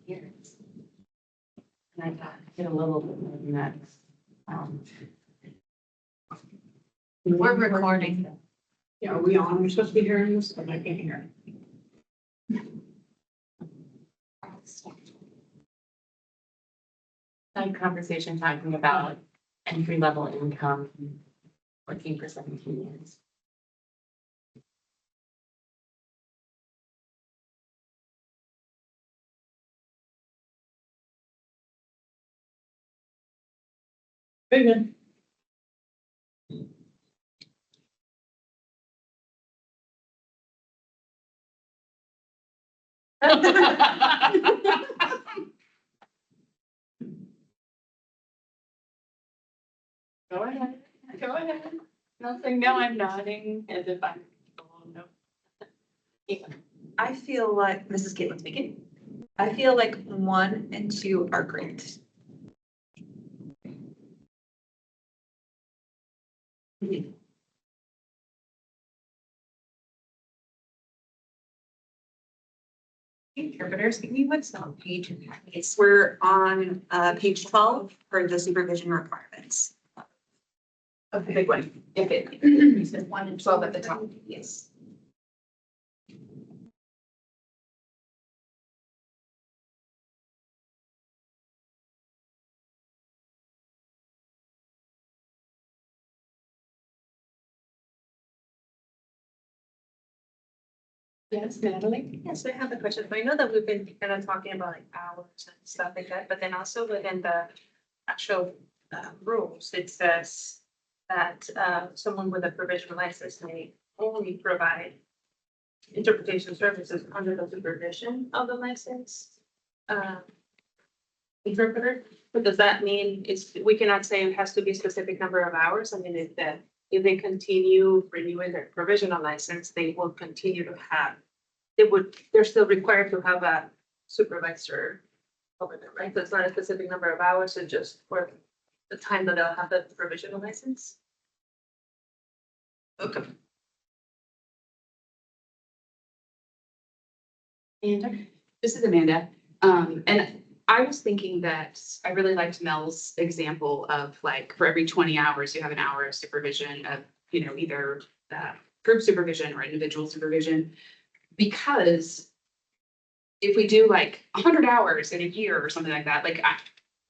years. And I got get a little bit more than that. We're recording. Yeah, are we on? We're supposed to be hearing this, but I can't hear. Had a conversation talking about entry level income, working for 17 years. Very good. Go ahead, go ahead. Nothing, no, I'm nodding as if I'm, oh, no. Yeah. I feel like, this is Caitlin speaking. I feel like 1 and 2 are great. Interpreters, give me what's on page. It's, we're on page 12 for the supervision requirements. Of the big one. If it, you said 1 and 12 at the top. Yes. Yes, Natalie? Yes, I have a question. I know that we've been kind of talking about like hours and stuff like that, but then also within the actual rules, it says that someone with a provisional license may only provide interpretation services under the supervision of the license interpreter. But does that mean we cannot say it has to be a specific number of hours? I mean, if they continue renewing their provisional license, they will continue to have, they're still required to have a supervisor over them, right? So it's not a specific number of hours, it's just for the time that they'll have the provisional license. Okay. And this is Amanda. And I was thinking that I really liked Mel's example of like, for every 20 hours, you have an hour of supervision of, either group supervision or individual supervision. Because if we do like 100 hours in a year or something like that,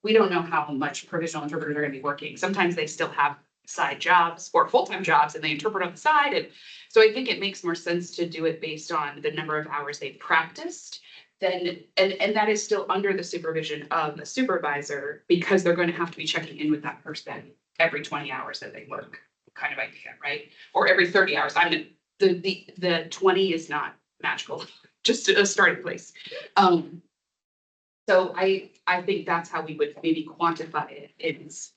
we don't know how much provisional interpreters are gonna be working. Sometimes they still have side jobs or full-time jobs and they interpret on the side. And so I think it makes more sense to do it based on the number of hours they practiced. Then, and that is still under the supervision of the supervisor because they're going to have to be checking in with that person every 20 hours that they work, kind of idea, right? Or every 30 hours. The 20 is not magical, just a starting place. So I think that's how we would maybe quantify it. Is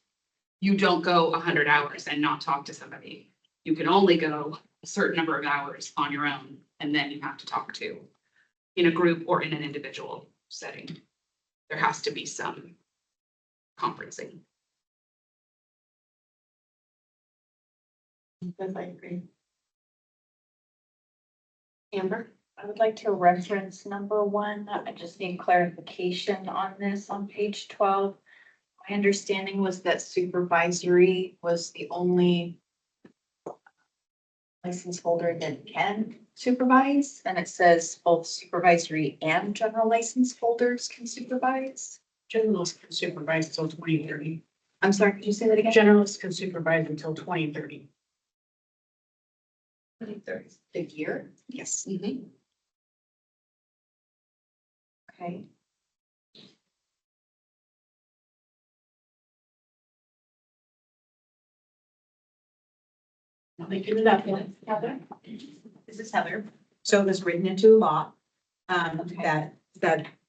you don't go 100 hours and not talk to somebody. You can only go a certain number of hours on your own, and then you have to talk to in a group or in an individual setting. There has to be some conferencing. Because I agree. Amber? I would like to reference number 1. I just need clarification on this on page 12. My understanding was that supervisory was the only license holder that can supervise, and it says both supervisory and general license holders can supervise. Generalists can supervise until 2030. I'm sorry, could you say that again? Generalists can supervise until 2030. The year? Yes. Mm-hmm. Okay. Now they give it up. Heather? This is Heather. So it was written into law, that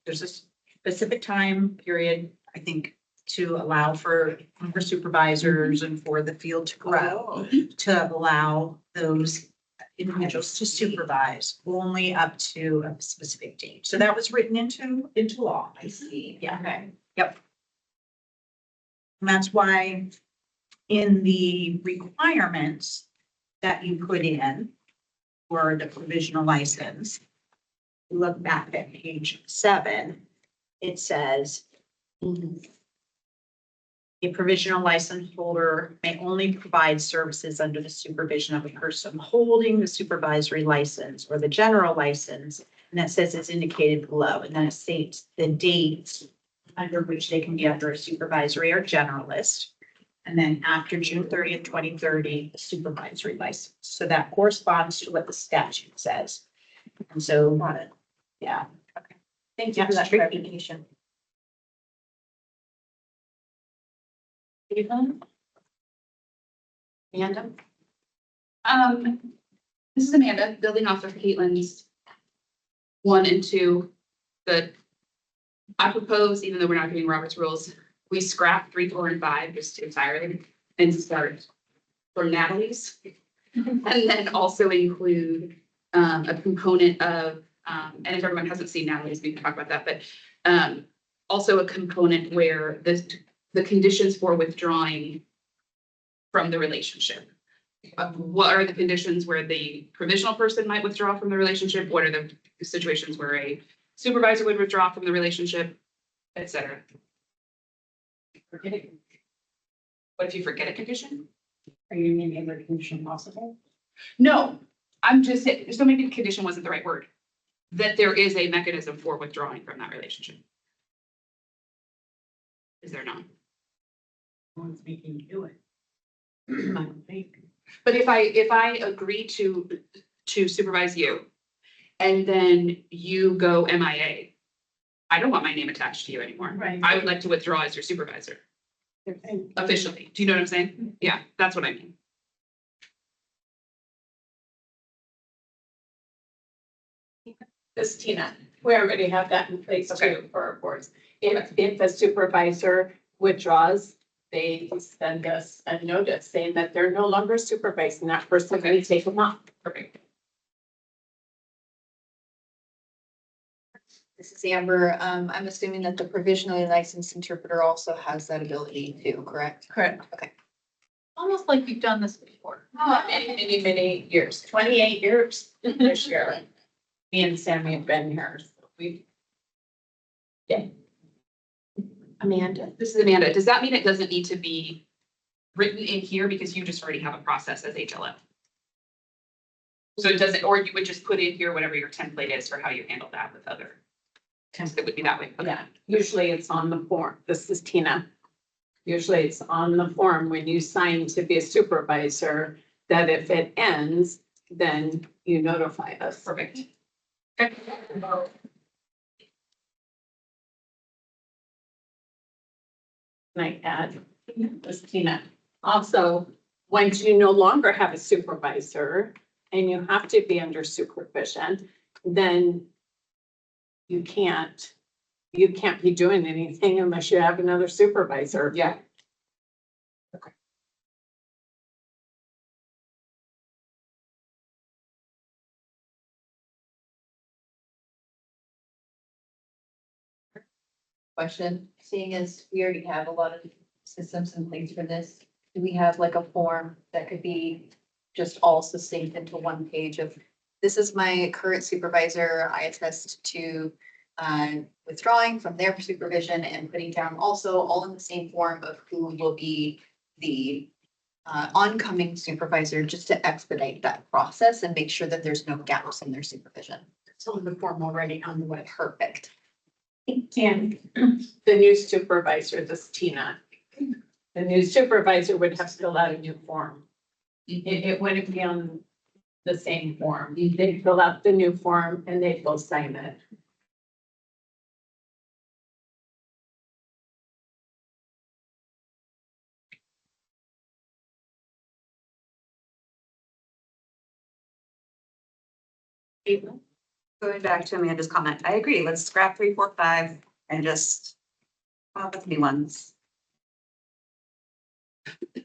there's a specific time period, I think, to allow for supervisors and for the field to grow, to allow those individuals to supervise only up to a specific date. So that was written into law. I see. Yeah. Okay. Yep. And that's why in the requirements that you put in for the provisional license, look back at page 7, it says a provisional license holder may only provide services under the supervision of a person holding the supervisory license or the general license. And that says it's indicated below, and then it states the dates under which they can be under a supervisory or generalist. And then after June 30th, 2030, the supervisory license. So that corresponds to what the statute says. And so, yeah. Thank you for Yeah, that tricky. clarification. Amanda? This is Amanda, building off of Caitlin's 1 and 2. I propose, even though we're not doing Robert's rules, we scrap 3, 4, and 5 just entirely and start from Natalie's. And then also include a component of, and if everyone hasn't seen Natalie's, we can talk about that, but also a component where the conditions for withdrawing from the relationship. What are the conditions where the provisional person might withdraw from the relationship? What are the situations where a supervisor would withdraw from the relationship, et cetera? Forgetting, What if you forget a condition? are you meaning every condition possible? No, I'm just saying, so maybe the condition wasn't the right word. That there is a mechanism for withdrawing from that relationship. Is there not? No one's making you do it. I don't think. But if I agree to supervise you and then you go MIA, I don't want my name attached to you anymore. Right. I would like to withdraw as your supervisor officially. Do you know what I'm saying? Yeah, that's what I mean. This is Tina, we already have that in place too for our boards. If a supervisor withdraws, they send us a notice saying that they're no longer supervising that person, and take them off. Perfect. This is Amber. I'm assuming that the provisionally licensed interpreter also has that ability too, correct? Correct. Okay. Almost like you've done this before. Many years, 28 years this year. Me and Sammy have been here, so we. Yeah. Amanda? This is Amanda. Does that mean it doesn't need to be written in here because you just already have a process as HLO? So it doesn't, or you would just put in here whatever your template is for how you handle that with other temps that would be that way. Okay. Yeah, usually it's on the form. This is Tina. Usually it's on the form when you sign to be a supervisor, that if it ends, then you notify us. Perfect. Okay. Can I add? This is Tina. Also, once you no longer have a supervisor and you have to be under supervision, then you can't be doing anything unless you have another supervisor. Yeah. Question, seeing as we already have a lot of systems in place for this, do we have like a form that could be just all succinct into one page of, this is my current supervisor, I attest to withdrawing from their supervision and putting down also all in the same form of who will be the oncoming supervisor, just to expedite that process and make sure that there's no gaps in their supervision. It's on the form already on the web. Perfect. And the new supervisor, this is Tina. The new supervisor would have to fill out a new form. It wouldn't be on the same form. They'd fill out the new form and they will sign it. Going back to Amanda's comment, I agree. Let's scrap 3, 4, 5 and just come up with new ones.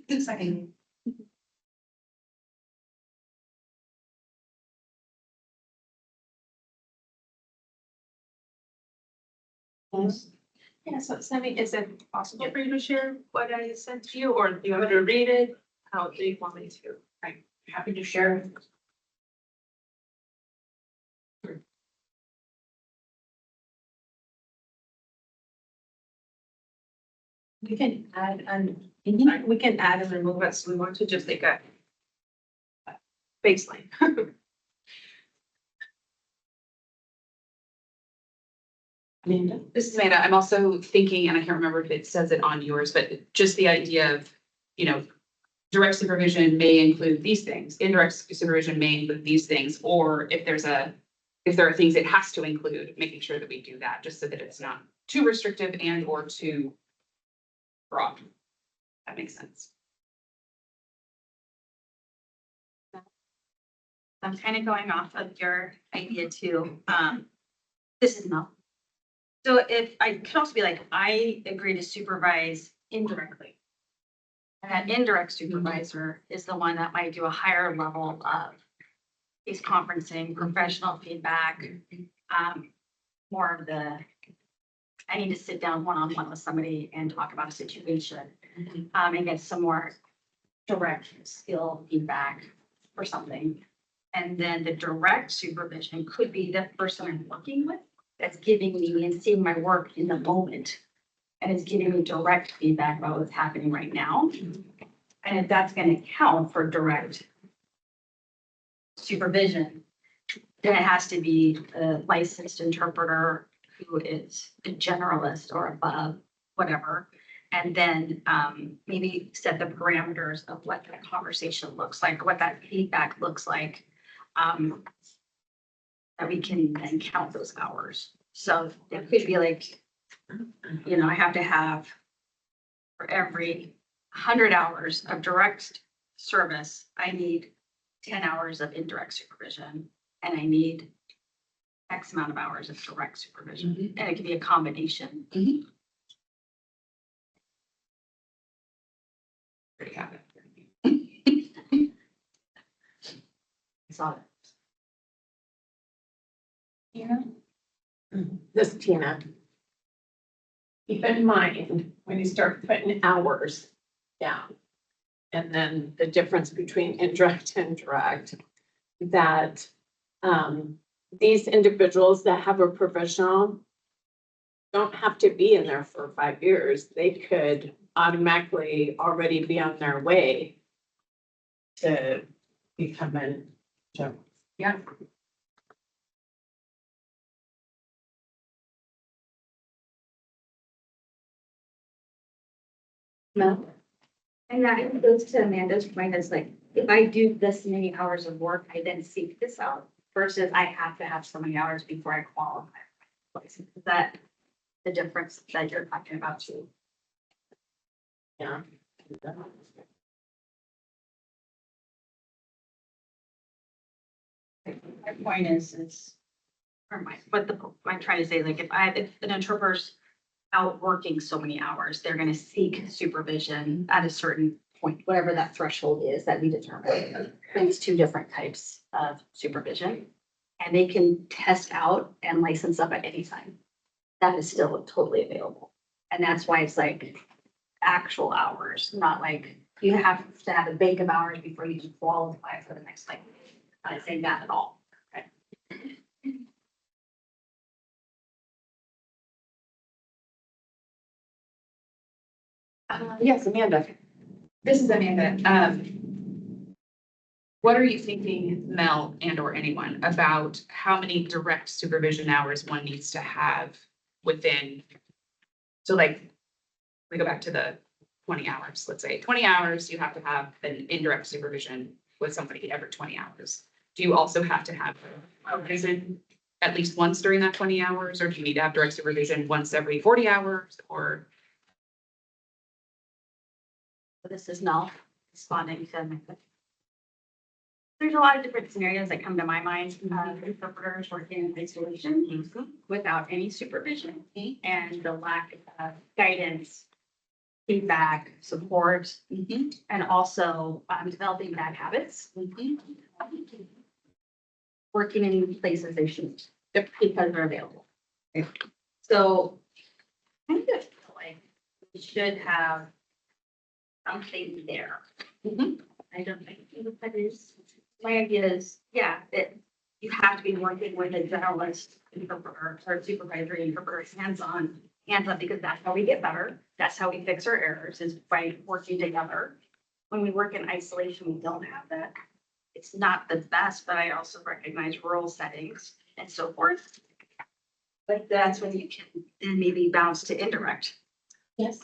Second. Yeah, so Sammy, is it possible for you to share what I sent to you, or do you want me to read it? How do you want me to? Happy to share. We can add and we can add and remove as we want to just take a baseline. Amanda? This is Amanda. I'm also thinking, and I can't remember if it says it on yours, but just the idea of, direct supervision may include these things, indirect supervision may include these things, or if there are things it has to include, making sure that we do that, just so that it's not too restrictive and or too broad. That makes sense. I'm kind of going off of your idea too. This is not. So if I could also be like, I agree to supervise indirectly. And that indirect supervisor is the one that might do a higher level of case conferencing, professional feedback, more of the, I need to sit down one-on-one with somebody and talk about a situation, and get some more direct skill feedback or something. And then the direct supervision could be the person I'm working with that's giving me and seeing my work in the moment. And is giving me direct feedback about what's happening right now. And if that's gonna count for direct supervision, then it has to be a licensed interpreter who is a generalist or above, whatever. And then maybe set the parameters of what that conversation looks like, or what that feedback looks like. That we can then count those hours. So it could be like, I have to have for every 100 hours of direct service, I need 10 hours of indirect supervision, and I need X amount of hours of direct supervision. And it could be a combination. Already have it. I saw that. This Tina. Keep in mind, when you start putting hours down, and then the difference between indirect and direct, that these individuals that have a professional don't have to be in there for 5 years. They could automatically already be on their way to becoming. Yeah. No. And that goes to Amanda's point, is like, if I do this many hours of work, I then seek this out versus I have to have so many hours before I qualify. Is that the difference that you're talking about too? Yeah. My point is, or I'm trying to say, like, if an interpreter's out working so many hours, they're gonna seek supervision at a certain point, whatever that threshold is that we determine. It's two different types of supervision. And they can test out and license up at any time. That is still totally available. And that's why it's like actual hours, not like you have to have a bank of hours before you can qualify for the next thing. I'm not saying that at all. Yes, Amanda. This is Amanda. What are you thinking, Mel and or anyone, about how many direct supervision hours one needs to have within? So like, we go back to the 20 hours, let's say 20 hours, you have to have an indirect supervision with somebody every 20 hours. Do you also have to have supervision at least once during that 20 hours, or do you need to have direct supervision once every 40 hours, or? This is not responding to. There's a lot of different scenarios that come to my mind. Interpreters working in isolation without any supervision and the lack of guidance, feedback, support, and also developing bad habits. Working in places they shouldn't because they're available. So I kind of feel like we should have something there. I don't think that is, my idea is, yeah, that you have to be working with a generalist interpreter or supervisory interpreter, hands-on, hands up, because that's how we get better. That's how we fix our errors, is by working together. When we work in isolation, we don't have that. It's not the best, but I also recognize rural settings and so forth. But that's when you can then maybe bounce to indirect, Yes.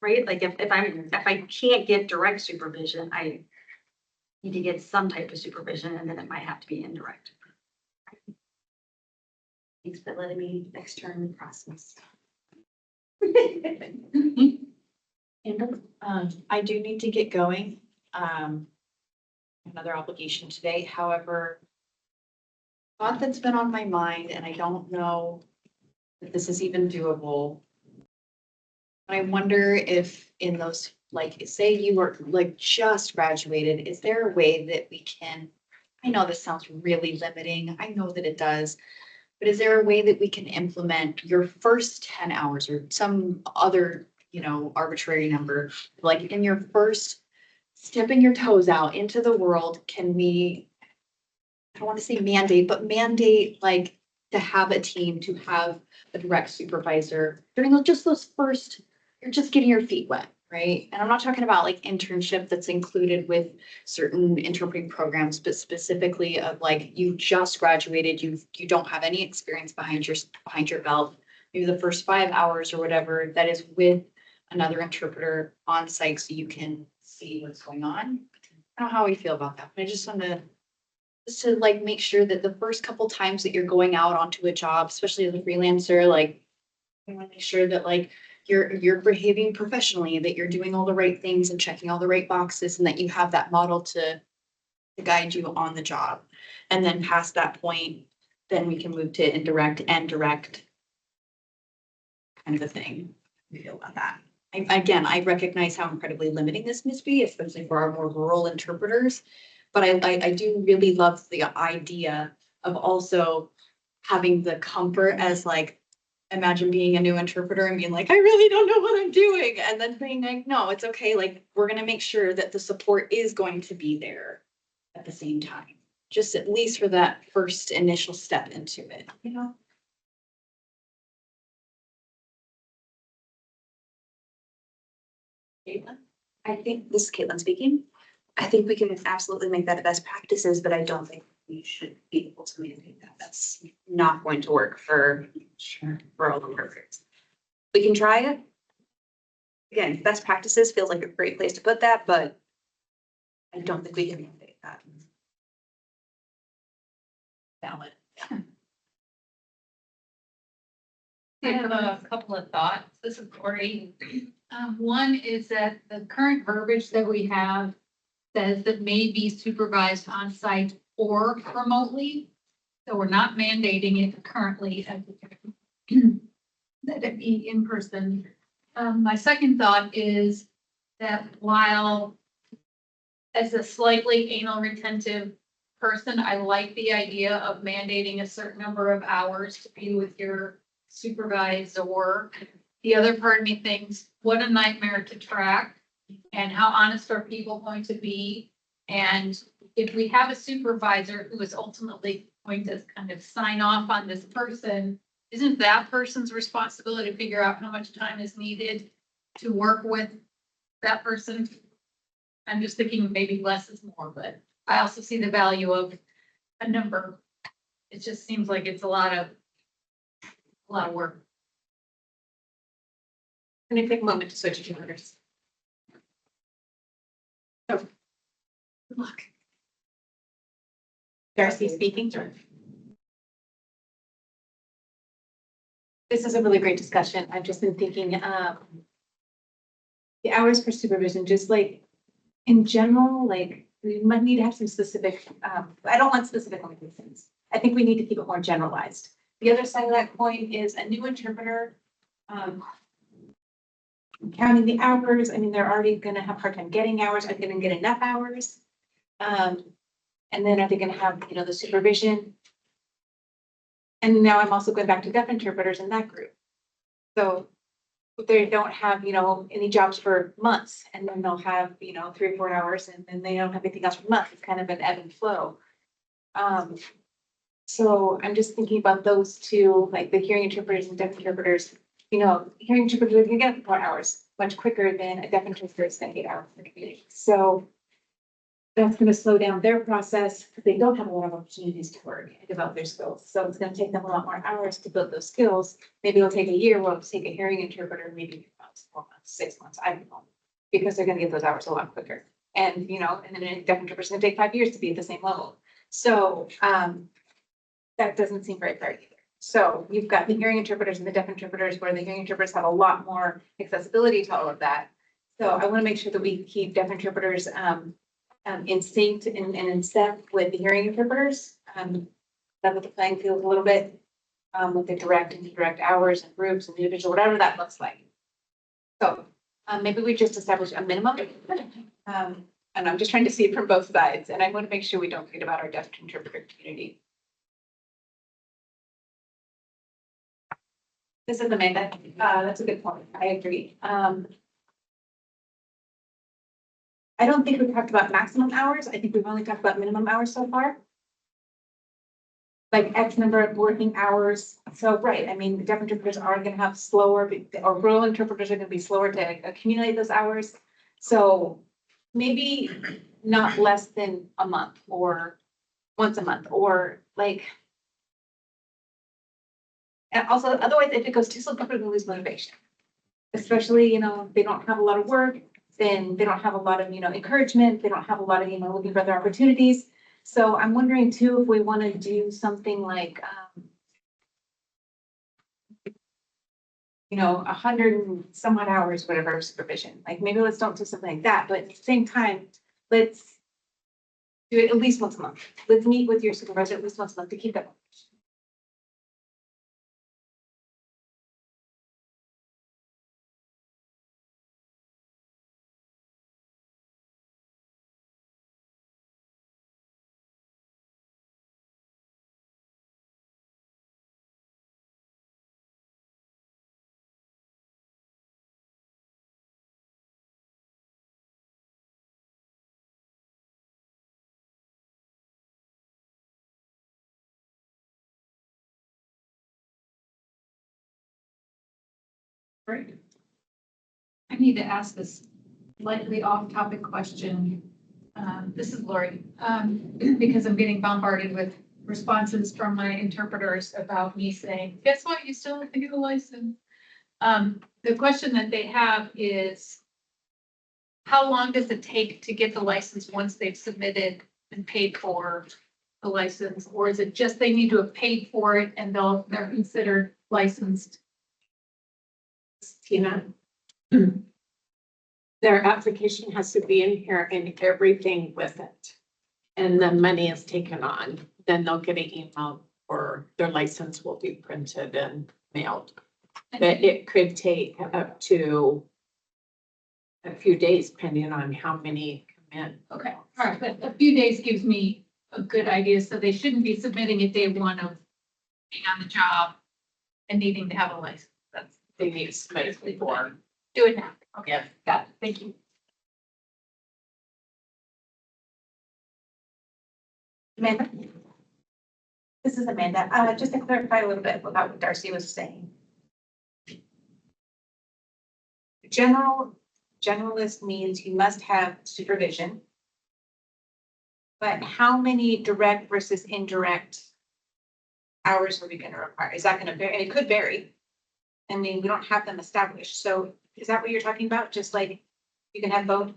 right? Like if I can't get direct supervision, I need to get some type of supervision, and then it might have to be indirect. Thanks for letting me externally process. I do need to get going. Another obligation today, however, thought that's been on my mind, and I don't know if this is even doable. I wonder if in those, like, say you were like just graduated, is there a way that we can, I know this sounds really limiting, I know that it does, but is there a way that we can implement your first 10 hours or some other, arbitrary number, like in your first stepping your toes out into the world, can we, I don't want to say mandate, but mandate like to have a team, to have a direct supervisor during just those first, you're just getting your feet wet, right? And I'm not talking about like internship that's included with certain interpreting programs, but specifically of like you just graduated, you don't have any experience behind your belt. Maybe the first 5 hours or whatever that is with another interpreter on site so you can see what's going on. I don't know how we feel about that, but I just want to like make sure that the first couple times that you're going out onto a job, especially as a freelancer, like I want to make sure that like you're behaving professionally, that you're doing all the right things and checking all the right boxes, and that you have that model to guide you on the job. And then past that point, then we can move to indirect and direct kind of a thing. We feel about that. Again, I recognize how incredibly limiting this must be, especially for our more rural interpreters. But I do really love the idea of also having the comfort as like, imagine being a new interpreter and being like, I really don't know what I'm doing. And then being like, no, it's okay. Like, we're going to make sure that the support is going to be there at the same time. Just at least for that first initial step into it, Caitlin? I think, this is Caitlin speaking. I think we can absolutely make that a best practices, but I don't think we should be able to mandate that. That's not going to work for all the workers. We can try it. Again, best practices feels like a great place to put that, but I don't think we can mandate that. Valid. I have a couple of thoughts. This is Cory. One is that the current verbiage that we have says that may be supervised on site or remotely. So we're not mandating it currently that it be in person. My second thought is that while as a slightly anal retentive person, I like the idea of mandating a certain number of hours to be with your supervisor. The other part of me thinks, what a nightmare to track, and how honest are people going to be? And if we have a supervisor who is ultimately going to kind of sign off on this person, isn't that person's responsibility to figure out how much time is needed to work with that person? I'm just thinking maybe less is more, but I also see the value of a number. It just seems like it's a lot of work. Can I take a moment to switch to others? So, good luck. Darcy speaking. This is a really great discussion. I've just been thinking, the hours for supervision, just like in general, like we might need to have some specific, I don't want specific limitations. I think we need to keep it more generalized. The other side of that coin is a new interpreter, counting the hours. I mean, they're already gonna have a hard time getting hours. Are they gonna get enough hours? And then are they gonna have, the supervision? And now I'm also going back to deaf interpreters in that group. So if they don't have, any jobs for months, and then they'll have, 3 or 4 hours, and then they don't have anything else for months. It's kind of an ebb and flow. So I'm just thinking about those two, like the hearing interpreters and deaf interpreters. hearing interpreters can get 4 hours much quicker than a deaf interpreter is going to 8 hours in a meeting. So that's going to slow down their process because they don't have a lot of opportunities to work and develop their skills. So it's going to take them a lot more hours to build those skills. Maybe it'll take a year, well, it'll take a hearing interpreter, maybe 4 months, 6 months, I don't know. Because they're going to get those hours a lot quicker. And, and then a deaf interpreter is going to take 5 years to be at the same level. So that doesn't seem very fair either. So you've got the hearing interpreters and the deaf interpreters, where the hearing interpreters have a lot more accessibility to all of that. So I want to make sure that we keep deaf interpreters in sync and in step with the hearing interpreters. Level the playing field a little bit with the direct and indirect hours and groups and individual, whatever that looks like. So maybe we just establish a minimum. And I'm just trying to see it from both sides, and I want to make sure we don't forget about our deaf interpreter community. This is Amanda. That's a good point. I agree. I don't think we've talked about maximum hours. I think we've only talked about minimum hours so far. Like X number of working hours. So, right, I mean, the deaf interpreters are going to have slower, or rural interpreters are going to be slower to accumulate those hours. So maybe not less than a month or once a month, or like. And also, otherwise, if it goes too slow, people are gonna lose motivation. Especially, they don't have a lot of work, then they don't have a lot of, encouragement, they don't have a lot of, looking for other opportunities. So I'm wondering too, if we want to do something like, 100 and some odd hours, whatever, of supervision. Like maybe let's don't do something like that, but at the same time, let's do it at least once a month. Let's meet with your supervisor at least once a month to keep that. Great. I need to ask this slightly off-topic question. This is Lori, because I'm getting bombarded with responses from my interpreters about me saying, guess what, you still have to get a license. The question that they have is, how long does it take to get the license once they've submitted and paid for the license? Or is it just they need to have paid for it and they're considered licensed? Tina. Their application has to be in here and everything with it. And the money is taken on, then they'll get an email or their license will be printed and mailed. But it could take up to a few days depending on how many come in. Okay, all right, but a few days gives me a good idea, so they shouldn't be submitting it day one of being on the job and needing to have a license. That's, They need to submit it before. do it now. Okay, Yeah. got it, thank you. Amanda? This is Amanda. Just to clarify a little bit about what Darcy was saying. Generalist means you must have supervision. But how many direct versus indirect hours are we going to require? Is that going to vary? And it could vary. I mean, we don't have them established. So is that what you're talking about? Just like you can have both?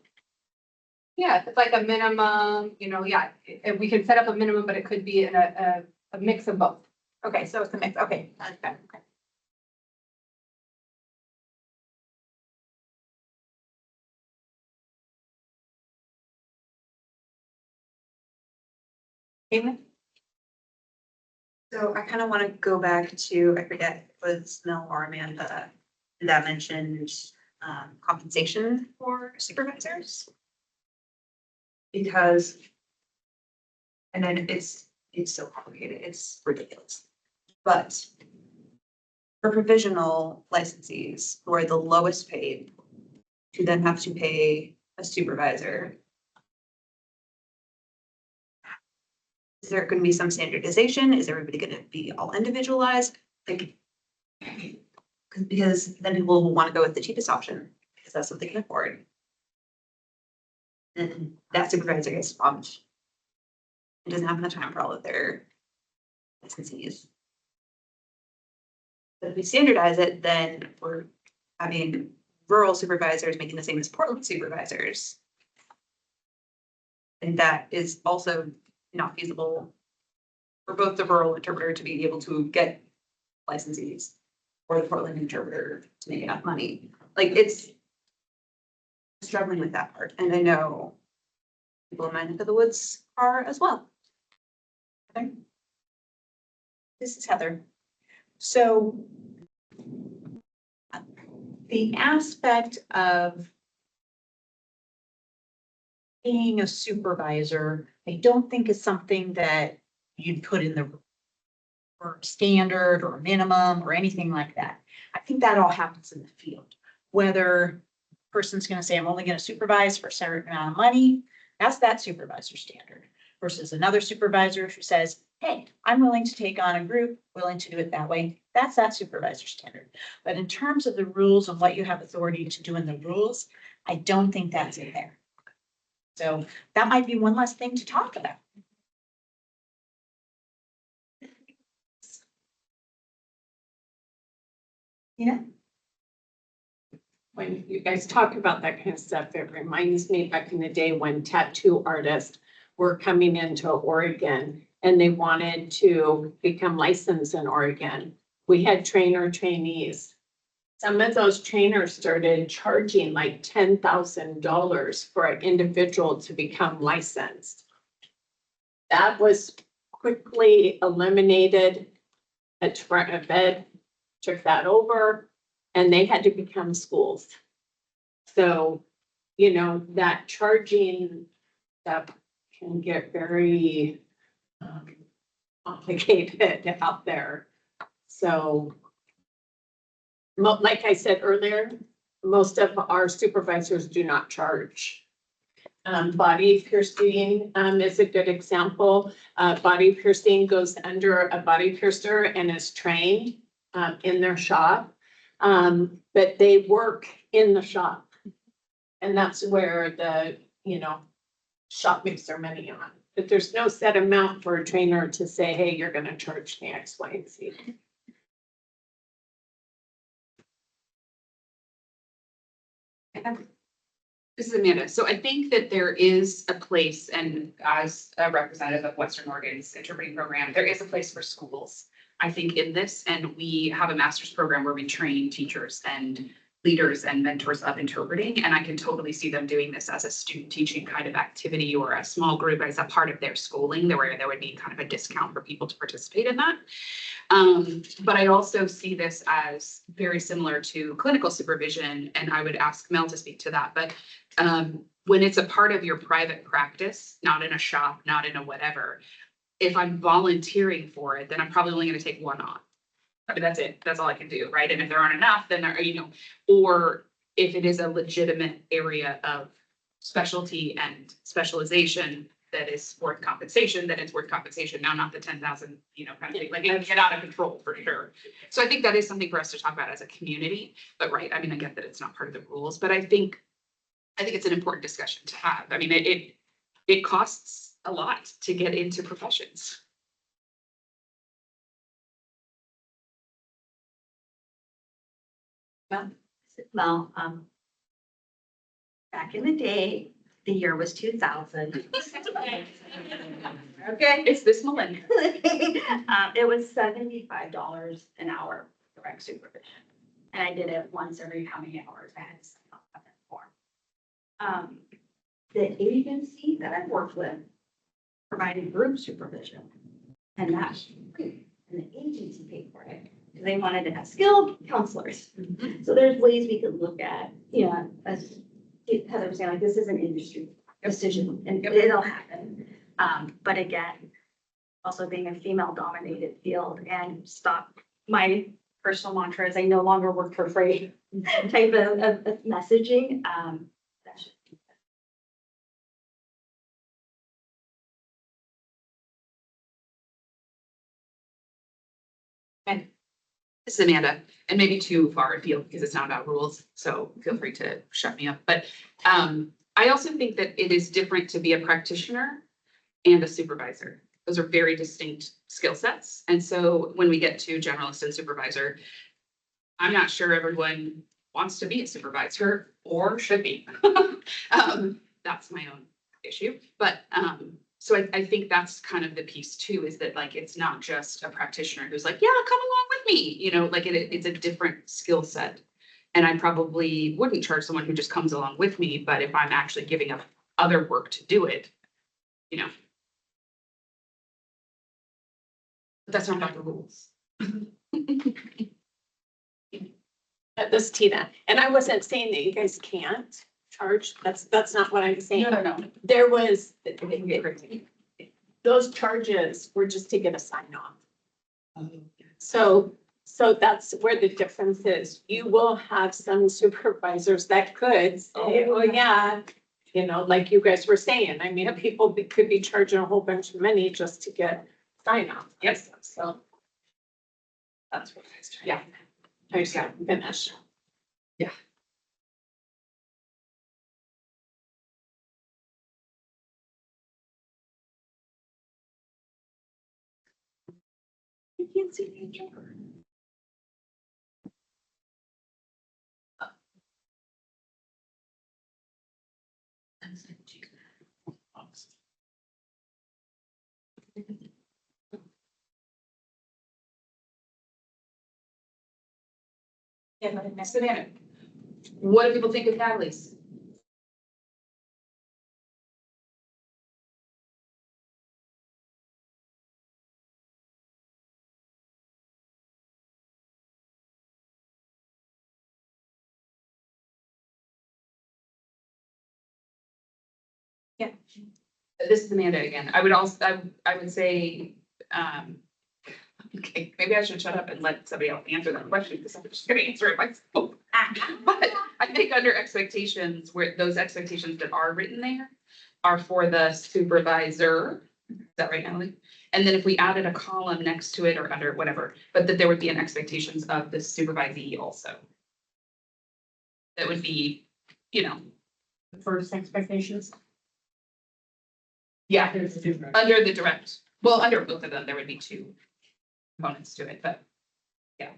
Yeah, if it's like a minimum, if we can set up a minimum, but it could be in a mix of both. Okay, so it's a mix. Okay, okay. Caitlin? So I kind of want to go back to, I forget, if it was Mel or Amanda that mentioned compensation for supervisors. Because, and then it's so complicated, it's ridiculous. But for provisional licensees who are the lowest paid, to then have to pay a supervisor, is there going to be some standardization? Is everybody going to be all individualized? Like, because then people will want to go with the cheapest option, because that's what they can afford. And that supervisor gets swamped. It doesn't have enough time for all of their licensees. But if we standardize it, then we're having rural supervisors making the same as Portland supervisors. And that is also not feasible for both the rural interpreter to be able to get licensees or the Portland interpreter to make enough money. Like, it's struggling with that part. And I know people in my neck of the woods are as well. Okay. This is Heather. So the aspect of being a supervisor, I don't think is something that you'd put in the or standard or minimum or anything like that. I think that all happens in the field. Whether a person's gonna say, I'm only gonna supervise for a certain amount of money, that's that supervisor standard. Versus another supervisor who says, hey, I'm willing to take on a group, willing to do it that way. That's that supervisor standard. But in terms of the rules and what you have authority to do in the rules, I don't think that's in there. So that might be one less thing to talk about. Yeah. When you guys talk about that kind of stuff, it reminds me back in the day when tattoo artists were coming into Oregon and they wanted to become licensed in Oregon. We had trainees. Some of those trainers started charging like $10,000 for an individual to become licensed. That was quickly eliminated. A Department of Ed took that over and they had to become schools. So, you know, that charging stuff can get very complicated out there. So, like I said earlier, most of our supervisors do not charge. Body piercing is a good example. Body piercing goes under a body piercer and is trained in their shop. But they work in the shop. And that's where the, you know, shop makes their money on. But there's no set amount for a trainer to say, hey, you're gonna charge me X, Y, and Z. This is Amanda. So I think that there is a place, and as a representative of Western Oregon's interpreting program, there is a place for schools, I think, in this. And we have a master's program where we train teachers and leaders and mentors of interpreting. And I can totally see them doing this as a student teaching kind of activity or a small group as a part of their schooling, where there would be kind of a discount for people to participate in that. But I also see this as very similar to clinical supervision, and I would ask Mel to speak to that. But when it's a part of your private practice, not in a shop, not in a whatever, if I'm volunteering for it, then I'm probably only going to take one on. I mean, that's it. That's all I can do, right? And if there aren't enough, then there, you know, or if it is a legitimate area of specialty and specialization that is worth compensation, then it's worth compensation. Now, not the 10,000, you know, kind of thing. Like, it can get out of control for sure. So I think that is something for us to talk about as a community. But right, I mean, I get that it's not part of the rules, but I think it's an important discussion to have. I mean, it costs a lot to get into professions. Well, back in the day, the year was 2000. Okay. It's this millennium. It was $75 an hour direct supervision. And I did it once every how many hours I had to sign off on that form. The agency that I worked with provided group supervision. And that's free. And the agency paid for it. Because they wanted to have skilled counselors. So there's ways we could look at, you know, as Heather was saying, like, this is an industry decision and it'll happen. But again, also being a female dominated field and stop my personal mantra is I no longer work for free type of messaging. That should be. This is Amanda, and maybe too far afield because it's not about rules, so feel free to shut me up. But I also think that it is different to be a practitioner and a supervisor. Those are very distinct skill sets. And so when we get to generalist and supervisor, I'm not sure everyone wants to be a supervisor or should be. That's my own issue. But so I think that's kind of the piece too, is that like, it's not just a practitioner who's like, yeah, come along with me, you know, like it's a different skill set. And I probably wouldn't charge someone who just comes along with me, but if I'm actually giving up other work to do it, you know. But that's not about the rules. This Tina, and I wasn't saying that you guys can't charge, that's not what I'm saying. No. There was, It can get crazy. those charges were just to get a sign off. So that's where the difference is. You will have some supervisors that could say, oh yeah, you know, like you guys were saying, I mean, people could be charging a whole bunch of money just to get sign off. Yes. So. That's what I was trying. Yeah. I just got finished. Yeah. I can't see the agenda. Yeah, next banana. What do people think of Natalie's? Yeah. This is Amanda again. I would also, I would say, okay, maybe I should shut up and let somebody else answer that question because I'm just gonna answer it myself. But I think under expectations, where those expectations that are written there are for the supervisor. Is that right, Natalie? And then if we added a column next to it or under whatever, but that there would be an expectations of the supervisee also. That would be, you know, First expectations. yeah, There's a difference. under the direct, well, under both of them, there would be two components to it, but yeah.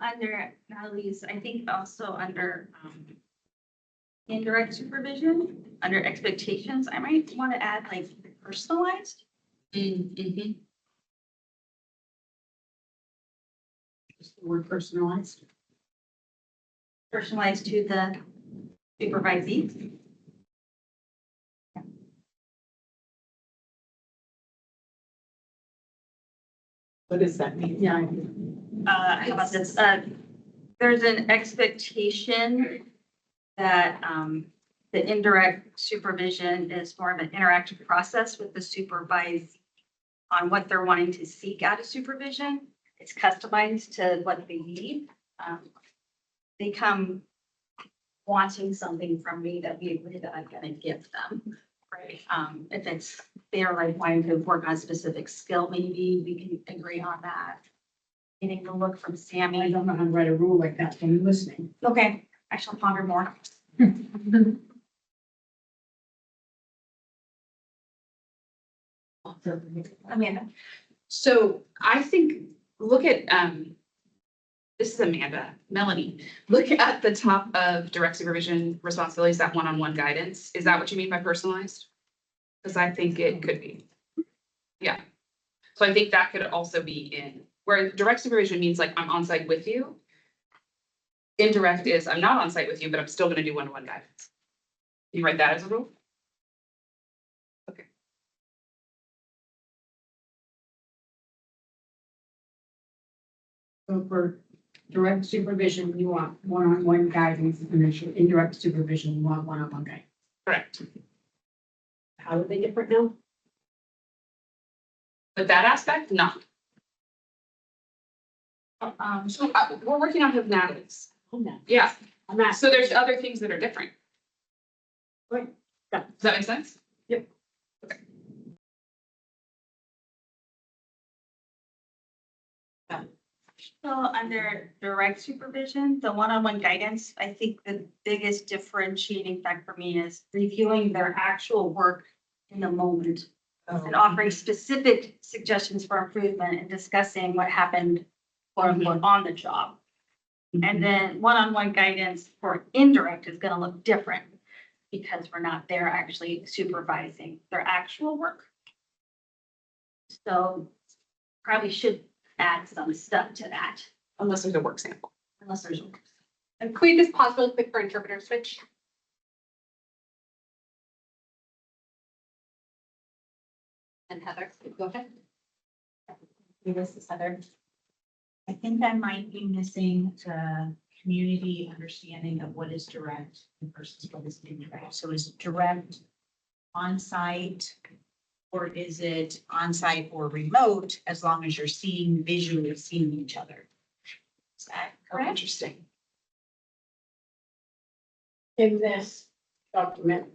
Under Natalie's, I think also under, indirect supervision, under expectations, I might want to add like personalized. Mm-hmm. Just the word personalized. Personalized to the supervisee. What does that mean? Yeah. How about this? There's an expectation that, the indirect supervision is more of an interactive process with the supervisee on what they're wanting to seek out of supervision. It's customized to what they need. They come wanting something from me that we agree that I'm gonna give them. Right. If it's, they're like wanting to work on a specific skill, maybe we can agree on that. Getting the look from I Sammy. don't know how to write a rule like that, so I'm listening. Okay, I shall ponder more. Amanda. So I think, look at, this is Amanda, Melanie, look at the top of direct supervision responsibilities, that one-on-one guidance. Is that what you mean by personalized? Because I think it could be. Yeah. So I think that could also be in, where direct supervision means like I'm on site with you. Indirect is I'm not on site with you, but I'm still gonna do one-on-one guidance. You write that as a rule? So for direct supervision, you want one-on-one guidance, and then for indirect supervision, you want one-on-one guidance. Correct. How are they different now? But that aspect, no. We're working off of Natalie's. Oh, no. Yeah, I'm not. so there's other things that are different. Right. Does that make sense? So under direct supervision, the one-on-one guidance, I think the biggest differentiating factor for me is reviewing their actual work in the moment and offering specific suggestions for improvement and discussing what happened quote unquote on the job. And then one-on-one guidance for indirect is gonna look different because we're not there actually supervising their actual work. So probably should add some stuff to that Unless there's a work sample. unless there's. And could we just pause really quick for interpreter switch? And Heather, go ahead. This is Heather. I think I might be missing the community understanding of what is direct versus what is indirect. So is direct on-site? Or is it on-site or remote, as long as you're visually seeing each other? Is that correct? Interesting. In this document,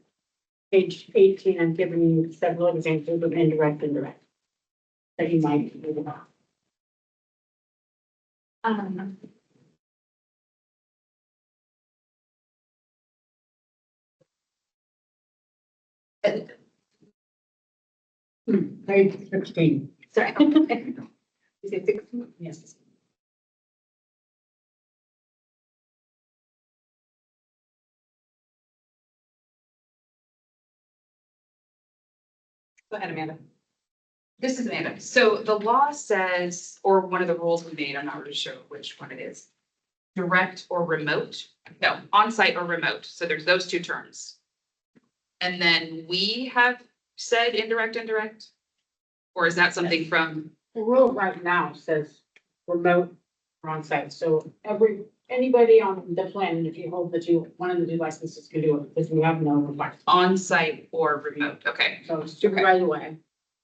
page 18, I'm giving you several examples of indirect and direct. That you might read about. Page 16. Sorry. Is it 16? Yes. Go ahead, Amanda. This is Amanda. So the law says, or one of the rules we made, I'm not really sure which one it is. Direct or remote? No, on-site or remote. So there's those two terms. And then we have said indirect? Or is that something from, The rule right now says remote or on-site, so anybody on the planet, if you hold one of the two licenses can do it, because we have no requirement. on-site or remote? Okay. So it's super right away.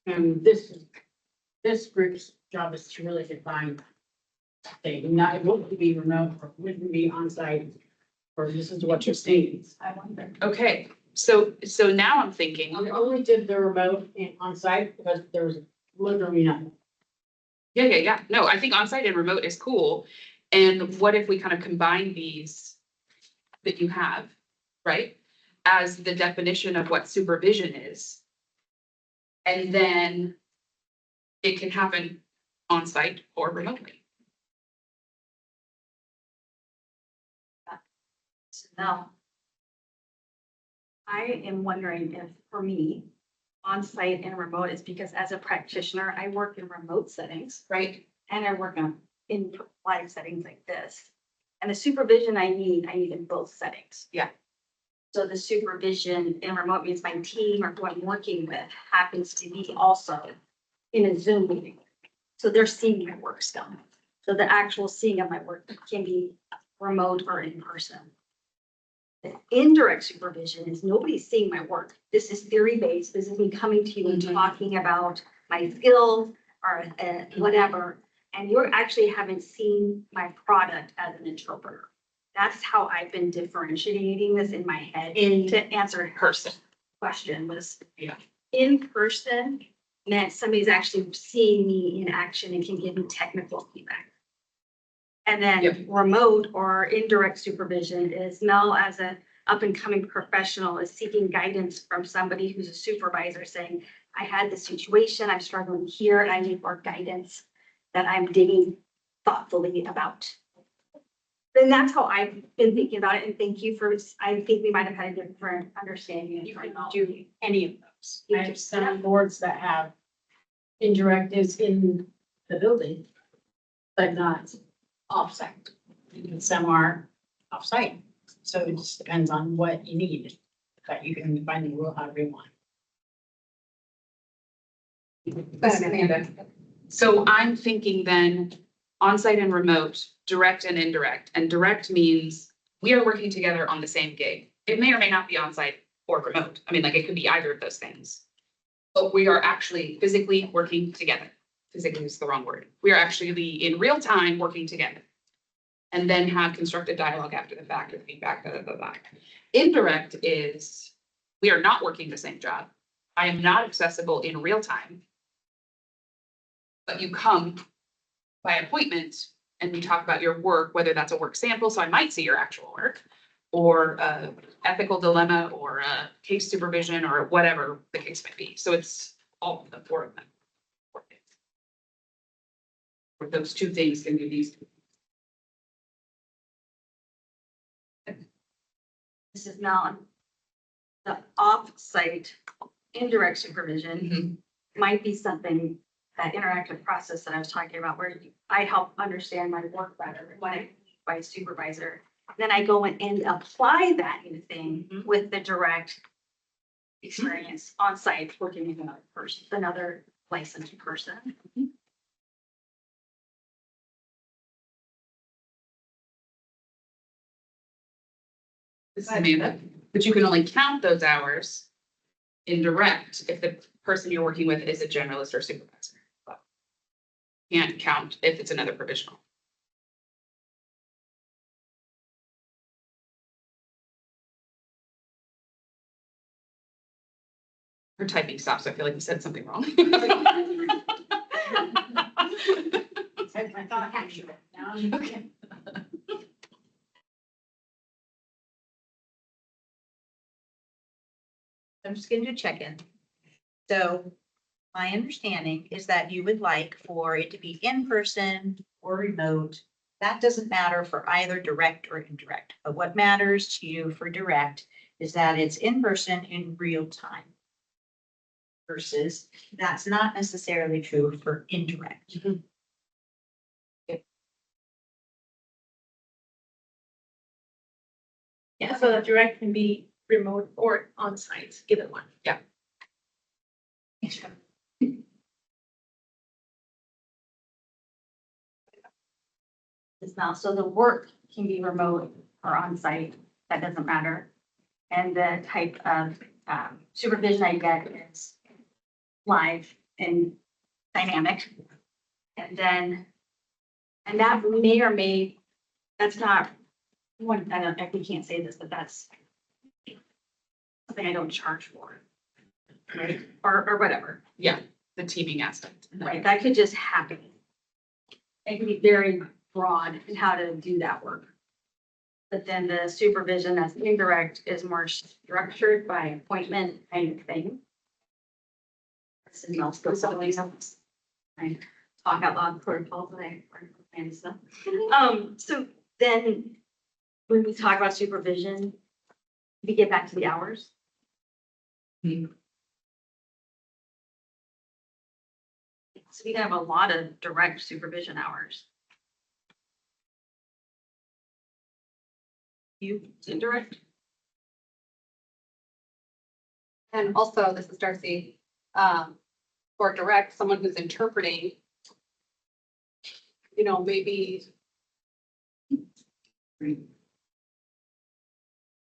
And this group's job is to really define. It wouldn't be remote, or it wouldn't be on-site, or this is what you're seeing. I wonder. Okay, so now I'm thinking, We only did the remote and on-site because there was literally nothing. yeah. No, I think on-site and remote is cool. And what if we kind of combine these that you have, right? As the definition of what supervision is. And then it can happen on-site or remotely. So now, I am wondering if for me, on-site and remote is because as a practitioner, I work in remote settings, Right. and I work in live settings like this. And the supervision I need in both settings. Yeah. So the supervision in remote means my team or who I'm working with happens to be also in a Zoom meeting. So they're seeing my work still. So the actual seeing of my work can be remote or in person. The indirect supervision is nobody's seeing my work. This is theory-based. This is me coming to you and talking about my skills or whatever. And you actually haven't seen my product as an interpreter. That's how I've been differentiating this in my head. To answer her question was. Yeah. In person meant somebody's actually seeing me in action and can give me technical feedback. And then Yep. remote or indirect supervision is Mel as a up and coming professional is seeking guidance from somebody who's a supervisor saying, I had this situation, I'm struggling here, and I need more guidance that I'm digging thoughtfully about. And that's how I've been thinking about it. And thank you for, I think we might have had a different understanding. You can do any of those. I have some boards that have indirectives in the building, but not offsite. And some are offsite. So it just depends on what you need, but you can find the rule however you want. Go ahead, Amanda. So I'm thinking then on-site and remote, direct and indirect. And direct means we are working together on the same gig. It may or may not be on-site or remote. I mean, like it could be either of those things. But we are actually physically working together. Physically is the wrong word. We are actually in real time working together. And then have constructive dialogue after the fact with feedback, blah, blah, blah, blah. Indirect is, we are not working the same job. I am not accessible in real time. But you come by appointment and we talk about your work, whether that's a work sample, so I might see your actual work, or a ethical dilemma, or a case supervision, or whatever the case might be. So it's all of the four of them. Or those two things can be these. This is now the off-site indirect supervision Mhm. might be something, that interactive process that I was talking about, where I help understand my work better when I by supervisor. Then I go in and apply that new thing Mhm. with the direct experience on site, working with another person, another licensed person. This is Amanda, but you can only count those hours in direct if the person you're working with is a generalist or supervisor. Can't count if it's another provisional. Her typing stopped, so I feel like you said something wrong. I thought actually, now I'm okay. I'm just gonna do check-in. So my understanding is that you would like for it to be in person or remote. That doesn't matter for either direct or indirect, but what matters to you for direct is that it's in person in real time. Versus that's not necessarily true for indirect. Yeah, so the direct can be remote or on-site, either one. Is now, so the work can be remote or on site, that doesn't matter. And the type of supervision I get is live and dynamic. And then, and that may or may, that's not one, we can't say this, but that's something I don't charge for. Right, or whatever, The teaming aspect. right, that could just happen. It can be very broad in how to do that work. But then the supervision that's indirect is more structured by appointment kind of thing. Something else goes something else. I talk out loud protocols and I and stuff. So then when we talk about supervision, we get back to the hours. So we have a lot of direct supervision hours. You indirect? And also, this is Darcy, for direct, someone who's interpreting, maybe.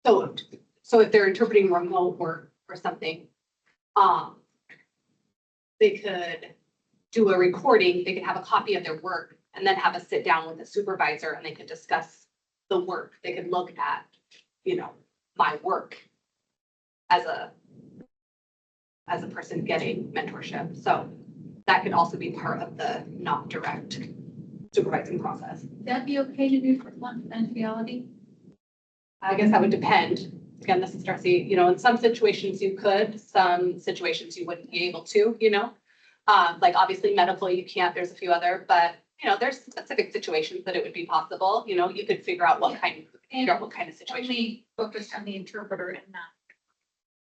So if they're interpreting remote work or something, they could do a recording, they could have a copy of their work and then have a sit down with a supervisor and they could discuss the work. They could look at, my work as a person getting mentorship. So that could also be part of the not direct supervising process. That'd be okay to do for confidentiality? I guess that would depend. Again, this is Darcy, in some situations you could, some situations you wouldn't be able to, like obviously medical, you can't, there's a few other, but there's specific situations that it would be possible, you could figure out what kind of situation. Only focused on the interpreter and not.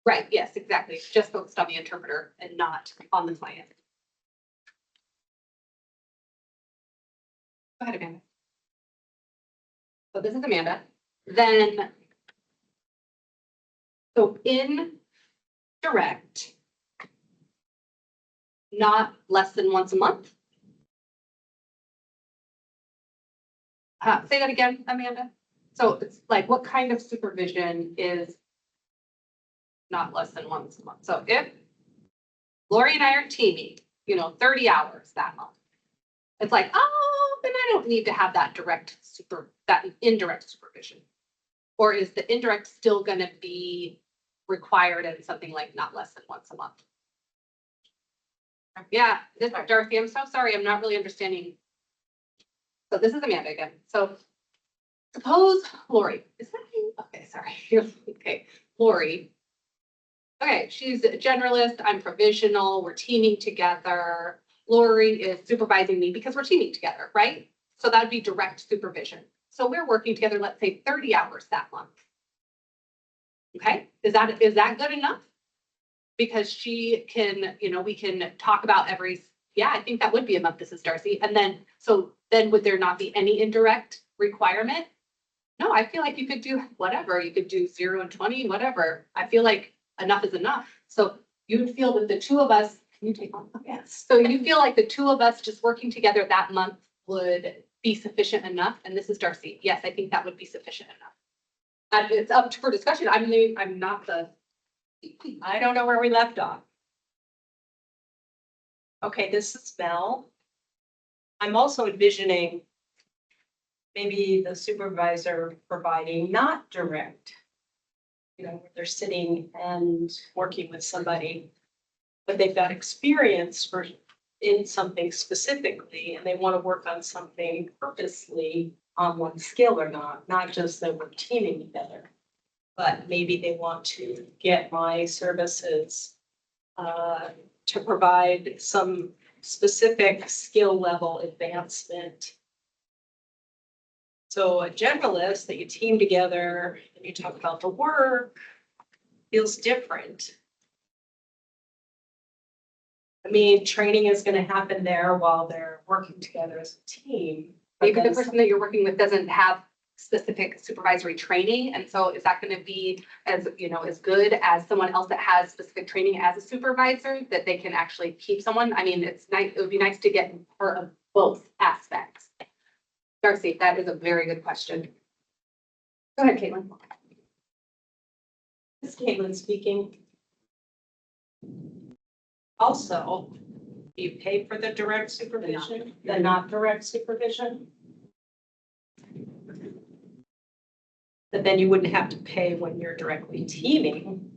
Right, yes, exactly. Just focused on the interpreter and not on the client. Go ahead, Amanda. So this is Amanda. Then, so in direct, not less than once a month. Say that again, Amanda. So it's like, what kind of supervision is not less than once a month. So if Lori and I are teaming, 30 hours that month, it's like, oh, then I don't need to have that that indirect supervision. Or is the indirect still gonna be required in something like not less than once a month? Yeah, this is Dorothy, I'm so sorry, I'm not really understanding. So this is Amanda again. So suppose Lori, is that you? Okay, sorry. Okay, Lori. Okay, she's a generalist, I'm provisional, we're teaming together. Lori is supervising me because we're teaming together, right? So that'd be direct supervision. So we're working together, let's say 30 hours that month. Okay, is that good enough? Because she can, we can talk about yeah, I think that would be a month, this is Darcy. And then, so then would there not be any indirect requirement? No, I feel like you could do whatever, you could do 0 and 20, whatever. I feel like enough is enough. So you'd feel that the two of us, can you take one? Yes. So you feel like the two of us just working together that month would be sufficient enough? And this is Darcy. Yes, I think that would be sufficient enough. It's up for discussion. I'm not the, I don't know where we left off. Okay, this is Mel. I'm also envisioning maybe the supervisor providing not direct, where they're sitting and working with somebody, but they've got experience in something specifically, and they want to work on something purposely on one skill or not just that we're teaming together, but maybe they want to get my services to provide some specific skill level advancement. So a generalist that you team together and you talk about the work feels different. I mean, training is going to happen there while they're working together as a team. maybe the person that you're working with doesn't have specific supervisory training. And so is that going to be as good as someone else that has specific training as a supervisor that they can actually keep someone? I mean, it's nice, it would be nice to get part of both aspects. Darcy, that is a very good question. Go ahead, Caitlin. This is Caitlin speaking. Also, do you pay for the direct supervision, the not direct supervision? But then you wouldn't have to pay when you're directly teaming.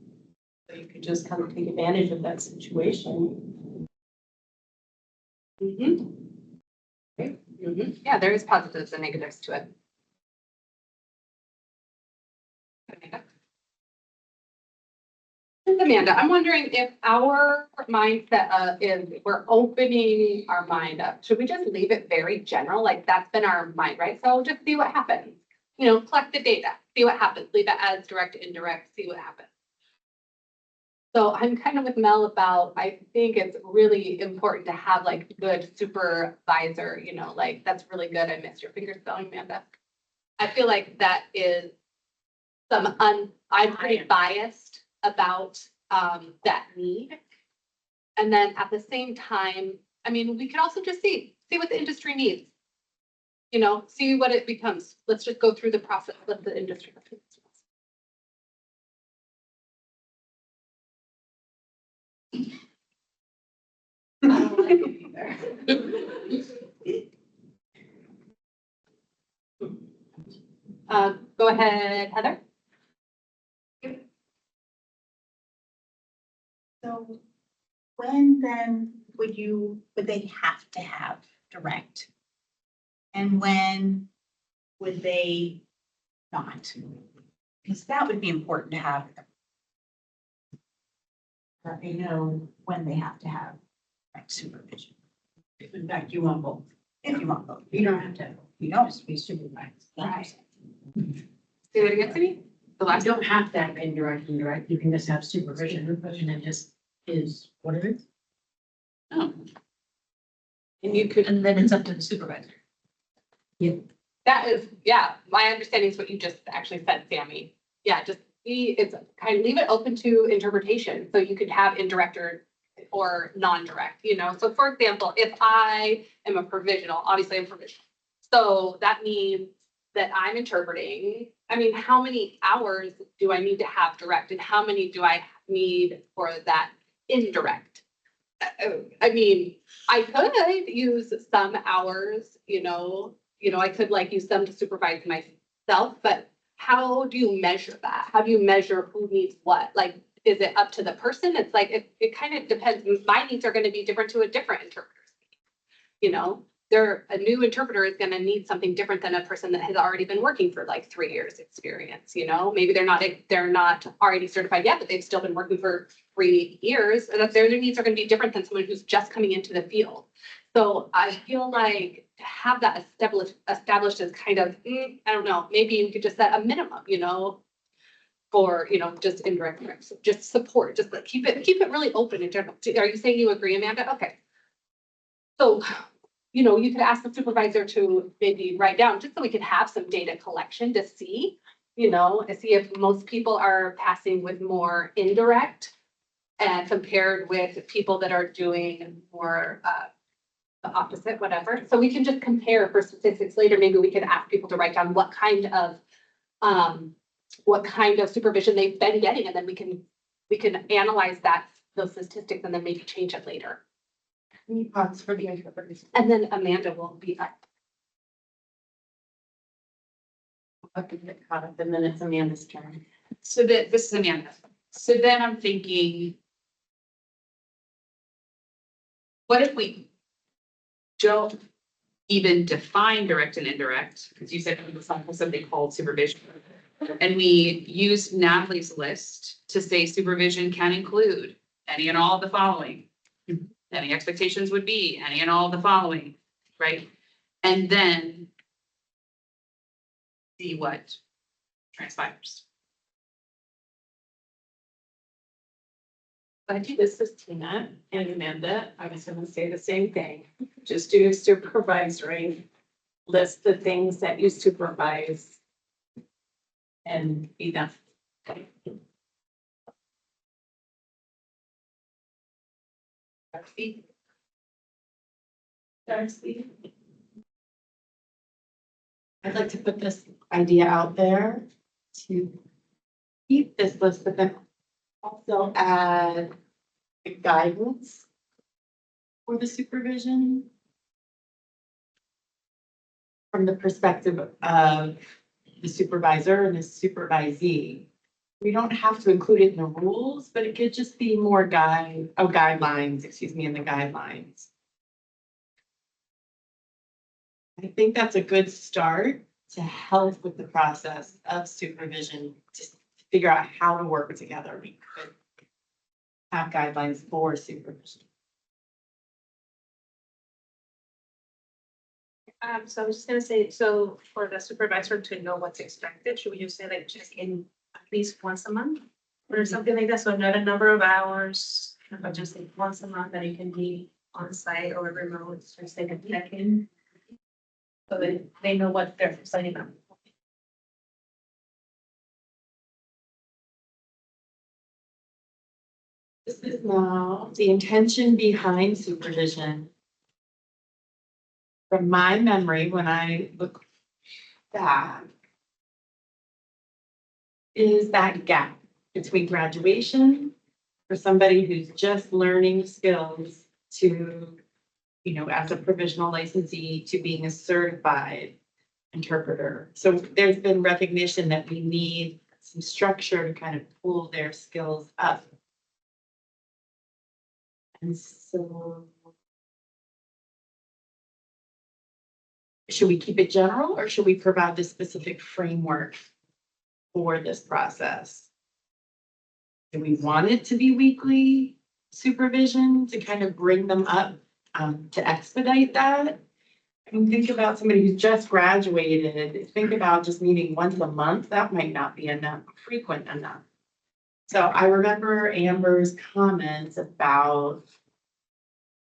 So you could just kind of take advantage of that situation. Yeah, there is positives and negatives to it. Amanda, I'm wondering if our mindset is we're opening our mind up. Should we just leave it very general? Like that's been our mind, right? So just see what happens. Collect the data, see what happens, leave it as direct, indirect, see what happens. So I'm kind of with Mel about, I think it's really important to have like good supervisor, like that's really good. I missed your finger spelling, Amanda. I feel like that is I'm pretty biased about that need. And then at the same time, I mean, we could also just see what the industry needs. See what it becomes. Let's just go through the process of the industry. I don't like it either. Go ahead, Heather. So when then would they have to have direct? And when would they not? Because that would be important to have. That they know when they have to have direct supervision. In fact, you want both. If you want both. You don't have to. You don't. Just be supervised. Right. Say that again to me? The You last don't have to have indirect, you can just have supervision, and it just is what it is. Oh. And you could, And then it's up to the supervisor. that is, yeah, my understanding is what you just actually said, Sammy. Yeah, just it's kind of leave it open to interpretation. So you could have indirect or non-direct, So for example, if I am a provisional, obviously I'm provisional. So that means that I'm interpreting I mean, how many hours do I need to have direct and how many do I need for that indirect? I mean, I could use some hours, I could like use them to supervise myself, but how do you measure that? How do you measure who needs what? Like, is it up to the person? It's like, it kind of depends. My needs are going to be different to a different interpreter's. A new interpreter is gonna need something different than a person that has already been working for like 3 years experience, maybe they're not already certified yet, but they've still been working for 3 years, and that their needs are gonna be different than someone who's just coming into the field. So I feel like to have that established as kind of, I don't know, maybe you could just set a minimum, for, just indirect, just support, just like keep it really open in general. Are you saying you agree, Amanda? Okay. So, you could ask the supervisor to maybe write down, just so we could have some data collection to see, and see if most people are passing with more indirect and compared with people that are doing more, the opposite, whatever. So we can just compare for statistics later. Maybe we could ask people to write down what kind of supervision they've been getting, and then we can analyze those statistics and then maybe change it later. Pause for the interpreters. And then Amanda will be up. I'll have to get caught up, and then it's Amanda's turn. So this is Amanda. So then I'm thinking, what if we don't even define direct and indirect? Because you said something called supervision. And we use Natalie's list to say supervision can include any and all of the following. Any expectations would be any and all of the following, right? And then see what transpires. I think this is Tina and Amanda. I was gonna say the same thing. Just do supervisory, list the things that you supervise and be done. Darcy. I'd like to put this idea out there to keep this list, but then also add the guidance for the supervision from the perspective of the supervisor and the supervisee. We don't have to include it in the rules, but it could just be more guidelines, in the guidelines. I think that's a good start to help with the process of supervision, just to figure out how to work together. We could have guidelines for supervision. So I was just gonna say, so for the supervisor to know what's expected, should we just say like check in at least once a month? Or something like that, so not a number of hours, but just like once a month that you can be on site or remote, just like a check in. So that they know what they're signing up. This is now the intention behind supervision. From my memory, when I look back, is that gap between graduation for somebody who's just learning skills to, as a provisional licensee, to being a certified interpreter. So there's been recognition that we need some structure to kind of pull their skills up. And so should we keep it general, or should we provide the specific framework for this process? Do we want it to be weekly supervision to kind of bring them up, to expedite that? I mean, think about somebody who's just graduated. Think about just meeting once a month. That might not be enough, frequent enough. So I remember Amber's comments about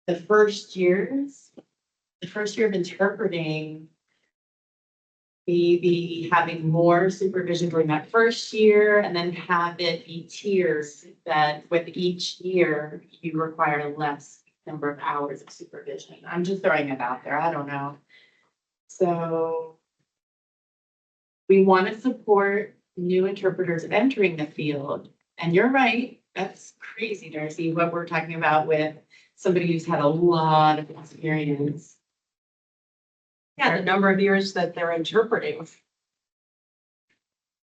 the first year of interpreting, maybe having more supervision during that first year, and then have it be tiers that with each year you require a less number of hours of supervision. I'm just throwing it out there. I don't know. So we want to support new interpreters entering the field. And you're right, that's crazy, Darcy, what we're talking about with somebody who's had a lot of experience. Yeah, the number of years that they're interpreting.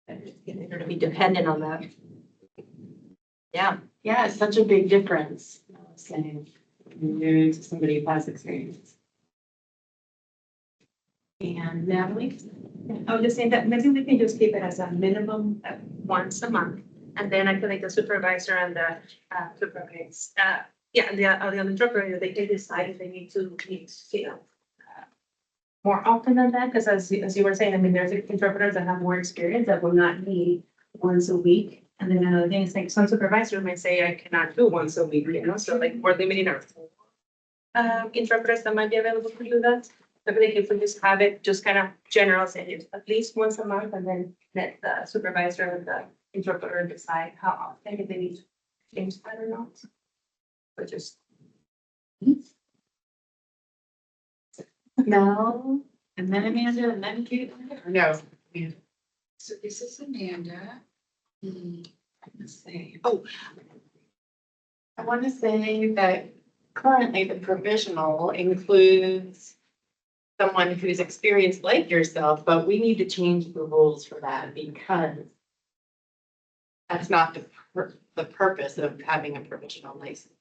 They're gonna be dependent on that. Yeah. Yeah, it's such a big difference, I was saying, new to somebody who has experience. And Natalie? I was just saying that maybe we can just keep it as a minimum of once a month. And then I feel like the supervisor and the supervisor, and the interpreter, they can decide if they need to meet, more often than that, because as you were saying, I mean, there's interpreters that have more experience that will not need once a week. And then another thing is like some supervisor might say, I cannot do once a week, so like we're limiting our interpreters that might be available to do that. I feel like if we just have it, just kind of general, say at least once a month, and then let the supervisor and the interpreter decide how often, if they need to change that or not. But just. No, and then Amanda, and then Caitlin, or no? So this is Amanda. Let's see. Oh. I want to say that currently the provisional includes someone who's experienced like yourself, but we need to change the rules for that because that's not the purpose of having a provisional license.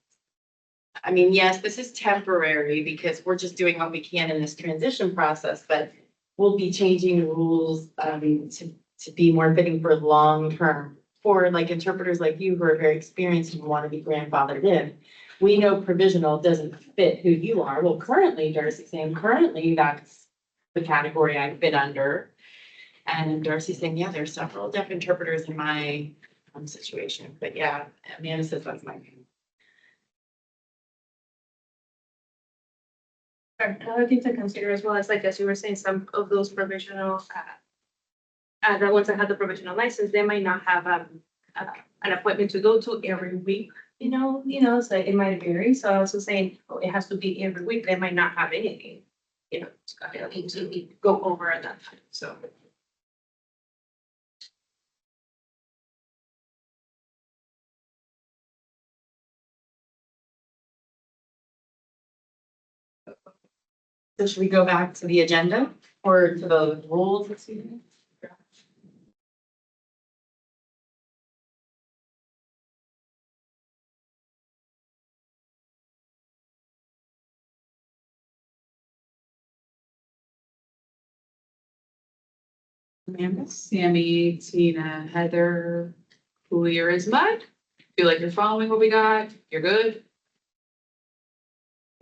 I mean, yes, this is temporary because we're just doing what we can in this transition process, but we'll be changing the rules to be more fitting for long term. For like interpreters like you who are very experienced and want to be grandfathered in. We know provisional doesn't fit who you are. Well, currently, Darcy's saying currently that's the category I fit under. And Darcy's saying, yeah, there's several deaf interpreters in my situation. But yeah, Amanda says that's my view. Another thing to consider as well is like, as you were saying, some of those provisional, the ones that have the provisional license, they might not have an appointment to go to every week, so it might vary. So I was also saying, oh, it has to be every week. They might not have anything, to go over at that time, so. So should we go back to the agenda or to the rules? Excuse me? Amanda? Sammy, Tina, Heather, clear as mud. Feel like you're following what we got. You're good.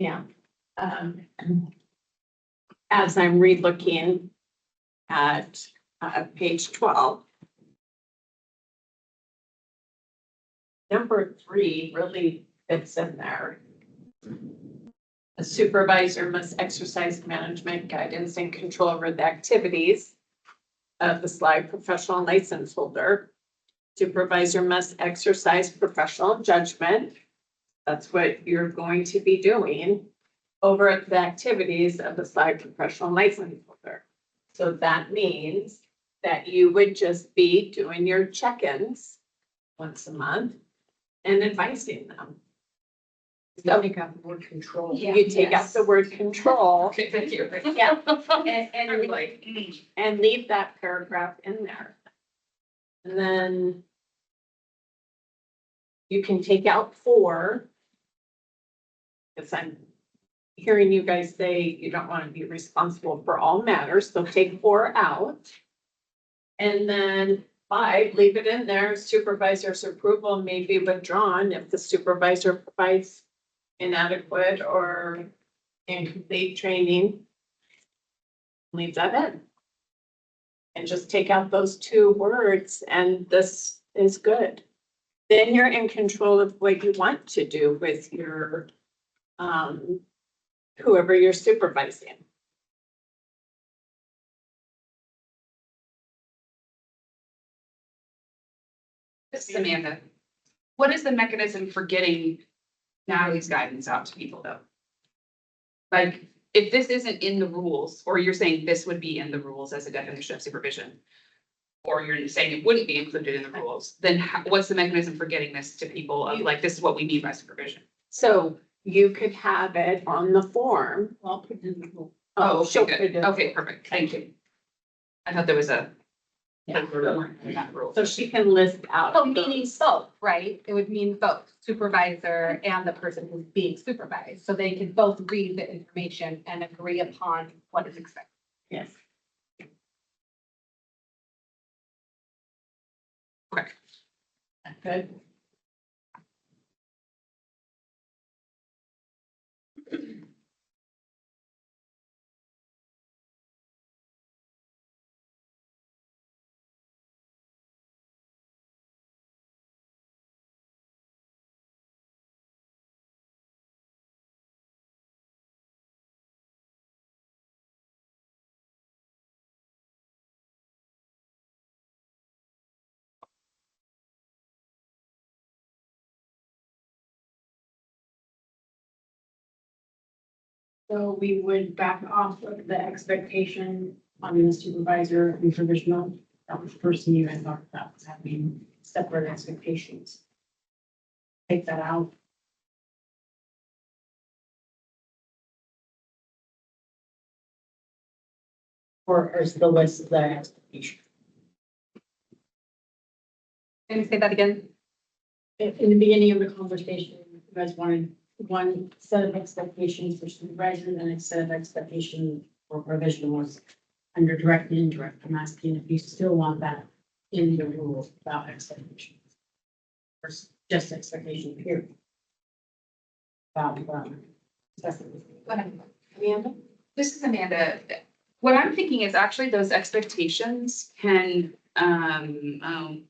Yeah. As I'm relooking at page 12. Number 3 really fits in there. A supervisor must exercise management, guidance, and control over the activities of the SLI professional license holder. Supervisor must exercise professional judgment. That's what you're going to be doing over the activities of the SLI professional license holder. So that means that you would just be doing your check-ins once a month and advising them. So Take out the word control. you take out the word control. Okay, thank you. Yeah. I was And, like, and leave that paragraph in there. And then you can take out 4. Because I'm hearing you guys say you don't want to be responsible for all matters, so take 4 out. And then 5, leave it in there. Supervisor's approval may be withdrawn if the supervisor provides inadequate or incomplete training. Leave that in. And just take out those 2 words and this is good. Then you're in control of what you want to do with your, whoever you're supervising. this is Amanda. What is the mechanism for getting Natalie's guidance out to people though? Like, if this isn't in the rules, or you're saying this would be in the rules as a definition of supervision, or you're saying it wouldn't be included in the rules, then what's the mechanism for getting this to people of like, this is what we mean by supervision? So you could have it on the form. I'll put it in the rule. Oh, she'll okay, put it good. in. Okay, perfect. Thank you. I thought there was a. Yeah. That rule. So she can list out. Oh, meaning both, right? It would mean both supervisor and the person who's being supervised. So they can both read the information and agree upon what is expected. Yes. Okay. Good. So we would back off of the expectation on the supervisor and provisional. That was the person you had talked about, was having separate expectations. Take that out. Or is the list of the expectation? Can you say that again? In the beginning of the conversation, you guys wanted one set of expectations for supervisor and a set of expectations for provisionals under direct and indirect. I'm asking if you still want that in the rules about expectations. Or just expectation period. About, specifically. Go ahead. Amanda? This is Amanda. What I'm thinking is actually those expectations can, I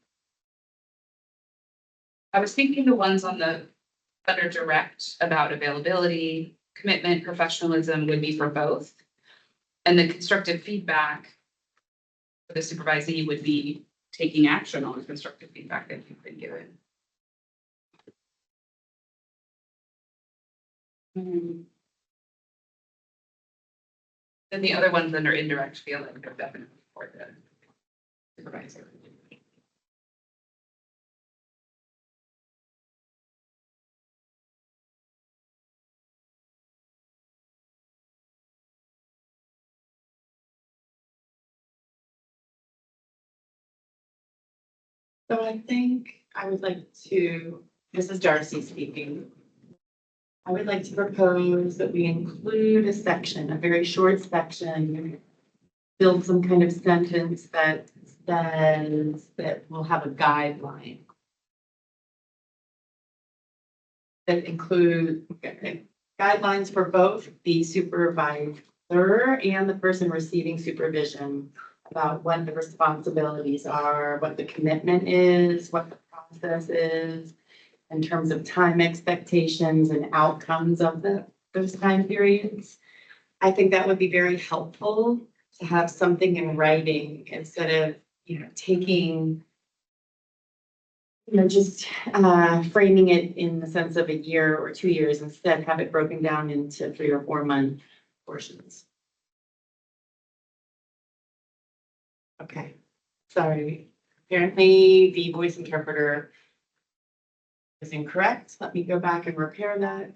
was thinking the ones on the, under direct about availability, commitment, professionalism would be for both. And the constructive feedback for the supervisee would be taking action on constructive feedback that you've been given. Then the other ones under indirect feel like they're definitely for the supervisor. So I think I would like to, this is Darcy speaking. I would like to propose that we include a section, a very short section, build some kind of sentence that says that we'll have a guideline that include guidelines for both the supervisor and the person receiving supervision about what the responsibilities are, what the commitment is, what the process is in terms of time expectations and outcomes of those time periods. I think that would be very helpful to have something in writing instead of, taking, just framing it in the sense of a year or 2 years, instead have it broken down into 3 or 4 month portions. Okay, sorry. Apparently the voice interpreter is incorrect. Let me go back and repair that.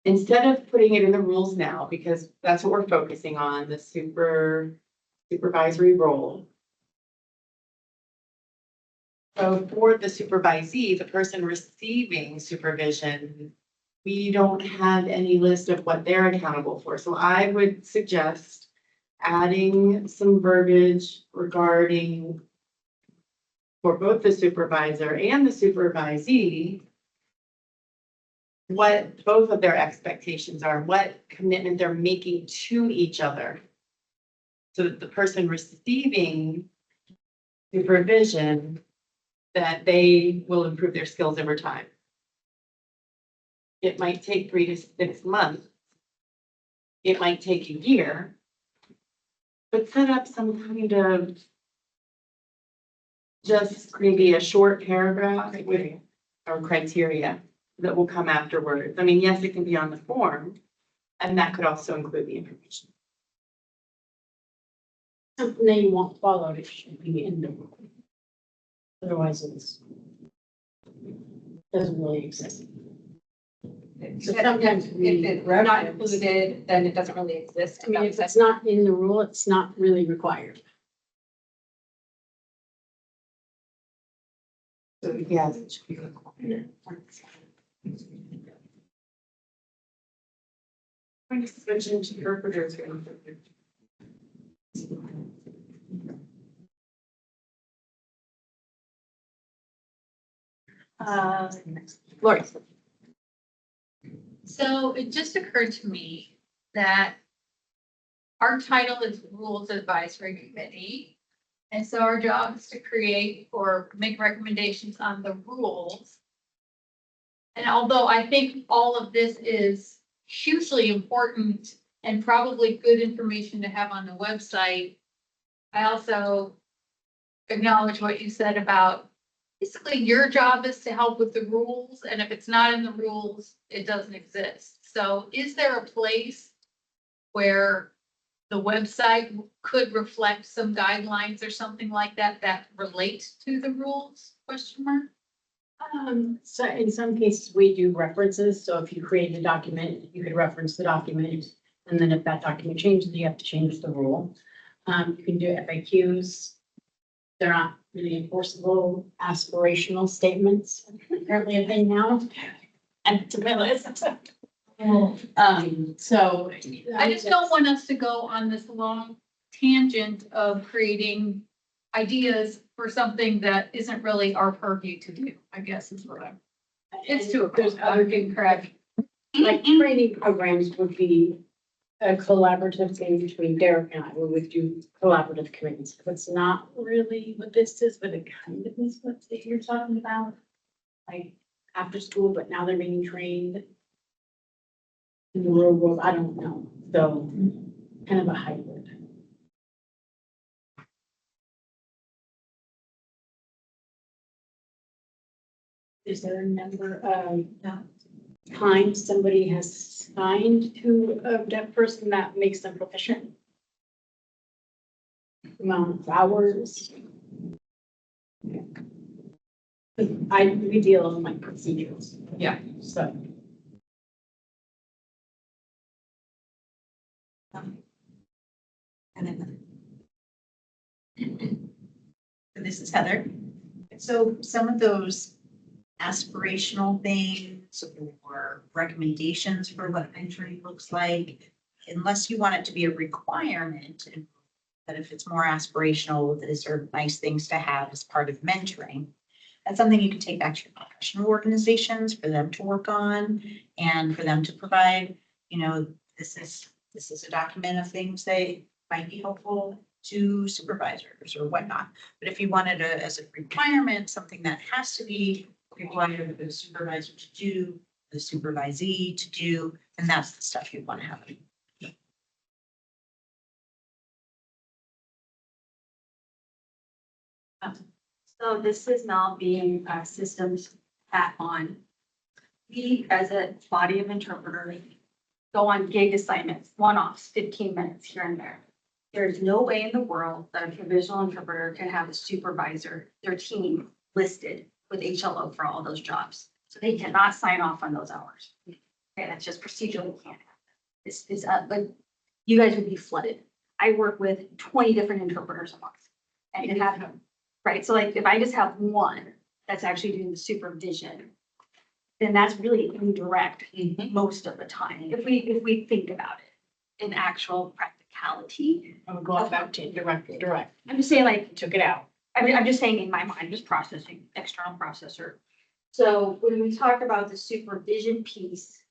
Instead of putting it in the rules now, because that's what we're focusing on, the supervisory role. So for the supervisee, the person receiving supervision, we don't have any list of what they're accountable for. So I would suggest adding some verbiage regarding for both the supervisor and the supervisee, what both of their expectations are, what commitment they're making to each other. So that the person receiving supervision, that they will improve their skills over time. It might take 3 to 6 months. It might take a year. But set up some kind of just maybe a short paragraph with our criteria that will come afterwards. I mean, yes, it can be on the form, and that could also include the information. something that you want followed, it should be in the rule. Otherwise, doesn't really exist. So sometimes If we, it's not included, then it doesn't really exist. I mean, if it's not in the rule, it's not really required. So, yeah. it should be required. When you switch into interpreters. Lori, So it just occurred to me that our title is Rules Advisory Committee. And so our job is to create or make recommendations on the rules. And although I think all of this is hugely important and probably good information to have on the website, I also acknowledge what you said about basically your job is to help with the rules, and if it's not in the rules, it doesn't exist. So is there a place where the website could reflect some guidelines or something like that that relate to the rules? Question mark? So in some cases, we do references, so if you create a document, you could reference the document. And then if that document changes, you have to change the rule. You can do FAQs. They're not really enforceable aspirational statements, apparently a thing now. And to my list. So. I just don't want us to go on this long tangent of creating ideas for something that isn't really our purview to do, I guess is what I'm. It's too, There's other things, correct? Like training programs would be a collaborative thing between Derek and I, we would do collaborative committees. It's not really what this is, but it kind of is what you're talking about. Like after school, but now they're being trained in the real world, I don't know, so kind of a hybrid. Is there a number of times somebody has signed to a deaf person that makes them proficient? Amount of hours? We deal in like procedures. Yeah. So. And then. This is Heather. So some of those aspirational things or recommendations for what mentoring looks like, unless you want it to be a requirement, that if it's more aspirational, these are nice things to have as part of mentoring. That's something you can take back to your professional organizations for them to work on and for them to provide, this is a document of things that might be helpful to supervisors or whatnot. But if you wanted as a requirement, something that has to be required of the supervisor to do, the supervisee to do, then that's the stuff you want to have. So this is now being a systems hat on. We, as a body of interpreters, go on gig assignments, one-offs, 15 minutes here and there. There's no way in the world that a provisional interpreter can have a supervisor, their team listed with HLO for all those jobs. So they cannot sign off on those hours. Okay, that's just procedurally can't happen. This is, but you guys would be flooded. I work with 20 different interpreters a month. And to have them, right? So like if I just have one that's actually doing the supervision, then that's really indirect most of the time. If we think about it in actual practicality. I would go back to indirect, direct, I'm just saying like, took it out. I'm just saying in my mind, just processing, external processor. So when we talk about the supervision piece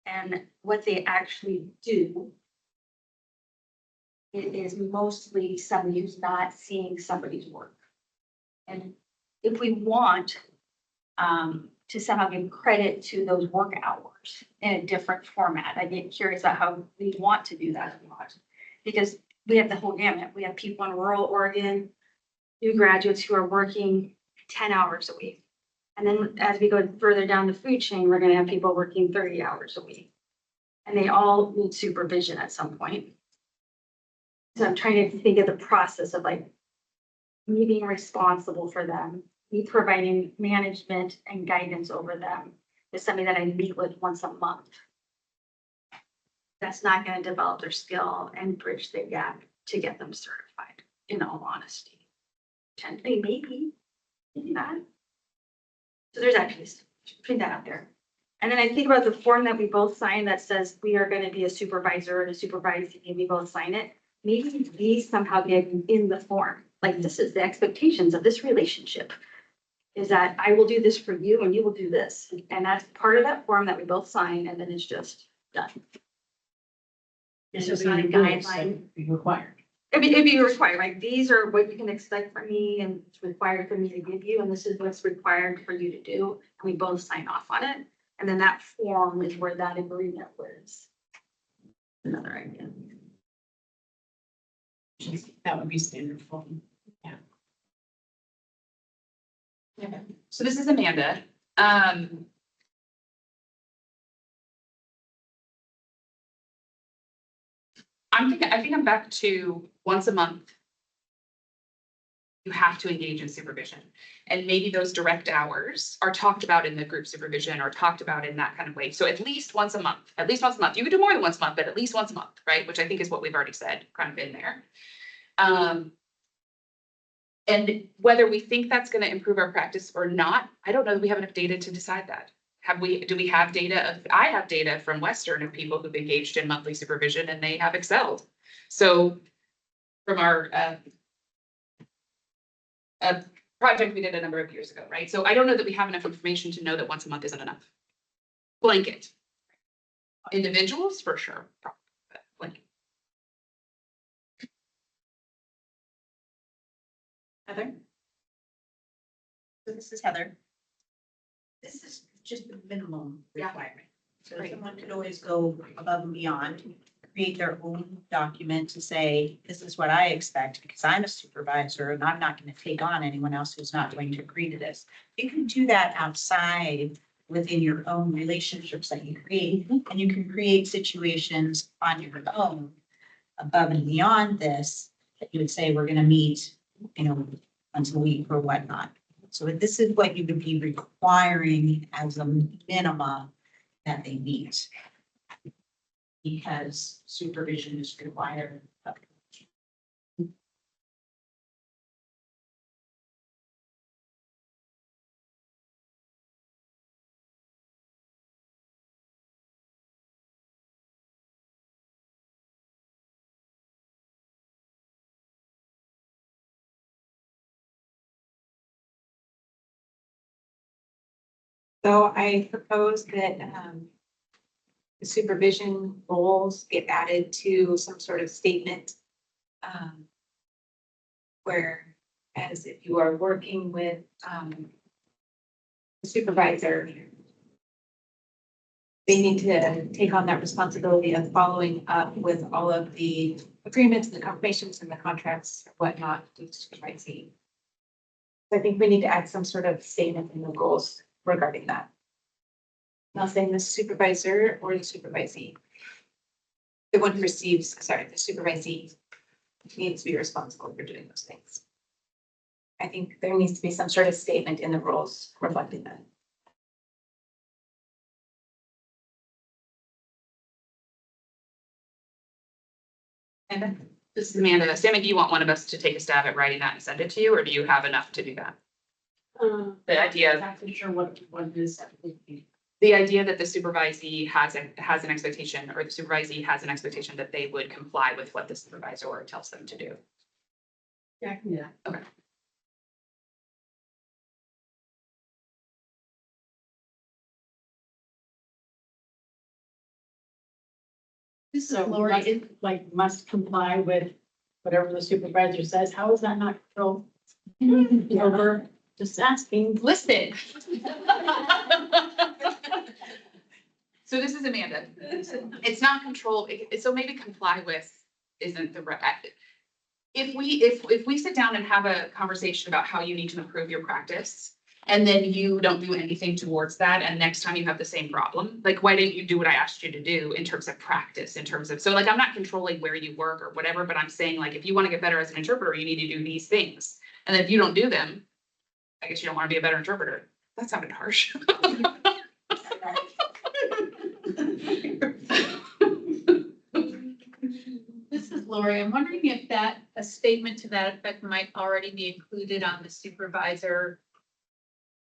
and what they actually do, it is mostly somebody who's not seeing somebody's work. And if we want to somehow give credit to those work hours in a different format, I get curious about how we want to do that or not. Because we have the whole gamut. We have people in rural Oregon, new graduates who are working 10 hours a week. And then as we go further down the food chain, we're going to have people working 30 hours a week. And they all need supervision at some point. So I'm trying to think of the process of like me being responsible for them, me providing management and guidance over them is something that I meet with once a month. That's not going to develop their skill and bridge the gap to get them certified, in all honesty. Maybe not. So there's that piece, putting that out there. And then I think about the form that we both sign that says we are going to be a supervisor and a supervisee, and we both sign it. Maybe these somehow get in the form, like this is the expectations of this relationship. Is that I will do this for you and you will do this. And that's part of that form that we both sign, and then it's just done. It's just not a guideline. Be required. It'd be required, right? These are what you can expect from me and it's required for me to give you, and this is what's required for you to do. And we both sign off on it. And then that form is where that agreement lives. Another idea. That would be standard form. So this is Amanda. I think I'm back to once a month. You have to engage in supervision. And maybe those direct hours are talked about in the group supervision or talked about in that kind of way. So at least once a month, You could do more than once a month, but at least once a month, right? Which I think is what we've already said, kind of in there. And whether we think that's going to improve our practice or not, I don't know that we have enough data to decide that. Do we have data I have data from Western of people who've engaged in monthly supervision and they have excelled. So from our a project we did a number of years ago, right? So I don't know that we have enough information to know that once a month isn't enough. Blanket. Individuals, for sure, probably, but blanket. Heather? So this is Heather. This is just the minimum Yeah. requirement. So Right. someone could always go above and beyond, create their own document to say, this is what I expect, because I'm a supervisor and I'm not going to take on anyone else who's not going to agree to this. You can do that outside within your own relationships that you create, and you can create situations on your own above and beyond this, that you would say, we're going to meet, once a week or whatnot. So this is what you would be requiring as a minimum that they meet. Because supervision is required. So I propose that the supervision roles get added to some sort of statement. Whereas if you are working with the supervisor, they need to take on that responsibility of following up with all of the agreements, the confirmations and the contracts, whatnot, to the supervisee. So I think we need to add some sort of statement in the goals regarding that. Not saying the supervisor or the supervisee. The one who receives, the supervisee needs to be responsible for doing those things. I think there needs to be some sort of statement in the rules reflecting that. And this is Amanda. Sammy, do you want one of us to take a stab at writing that and send it to you, or do you have enough to do that? The idea of Not sure what it is. the idea that the supervisee has an expectation, or the supervisee has an expectation that they would comply with what the supervisor tells them to do. Yeah, I can do that. Okay. So must comply with whatever the supervisor says. How is that not control? Over just asking, listed. So this is Amanda. It's not control, so maybe comply with isn't the right. If we sit down and have a conversation about how you need to improve your practice, and then you don't do anything towards that, and next time you have the same problem, like, why didn't you do what I asked you to do in terms of practice, in terms of, so like, I'm not controlling where you work or whatever, but I'm saying like, if you want to get better as an interpreter, you need to do these things. And if you don't do them, I guess you don't want to be a better interpreter. That sounded harsh. This is Lori. I'm wondering if a statement to that effect might already be included on the supervisor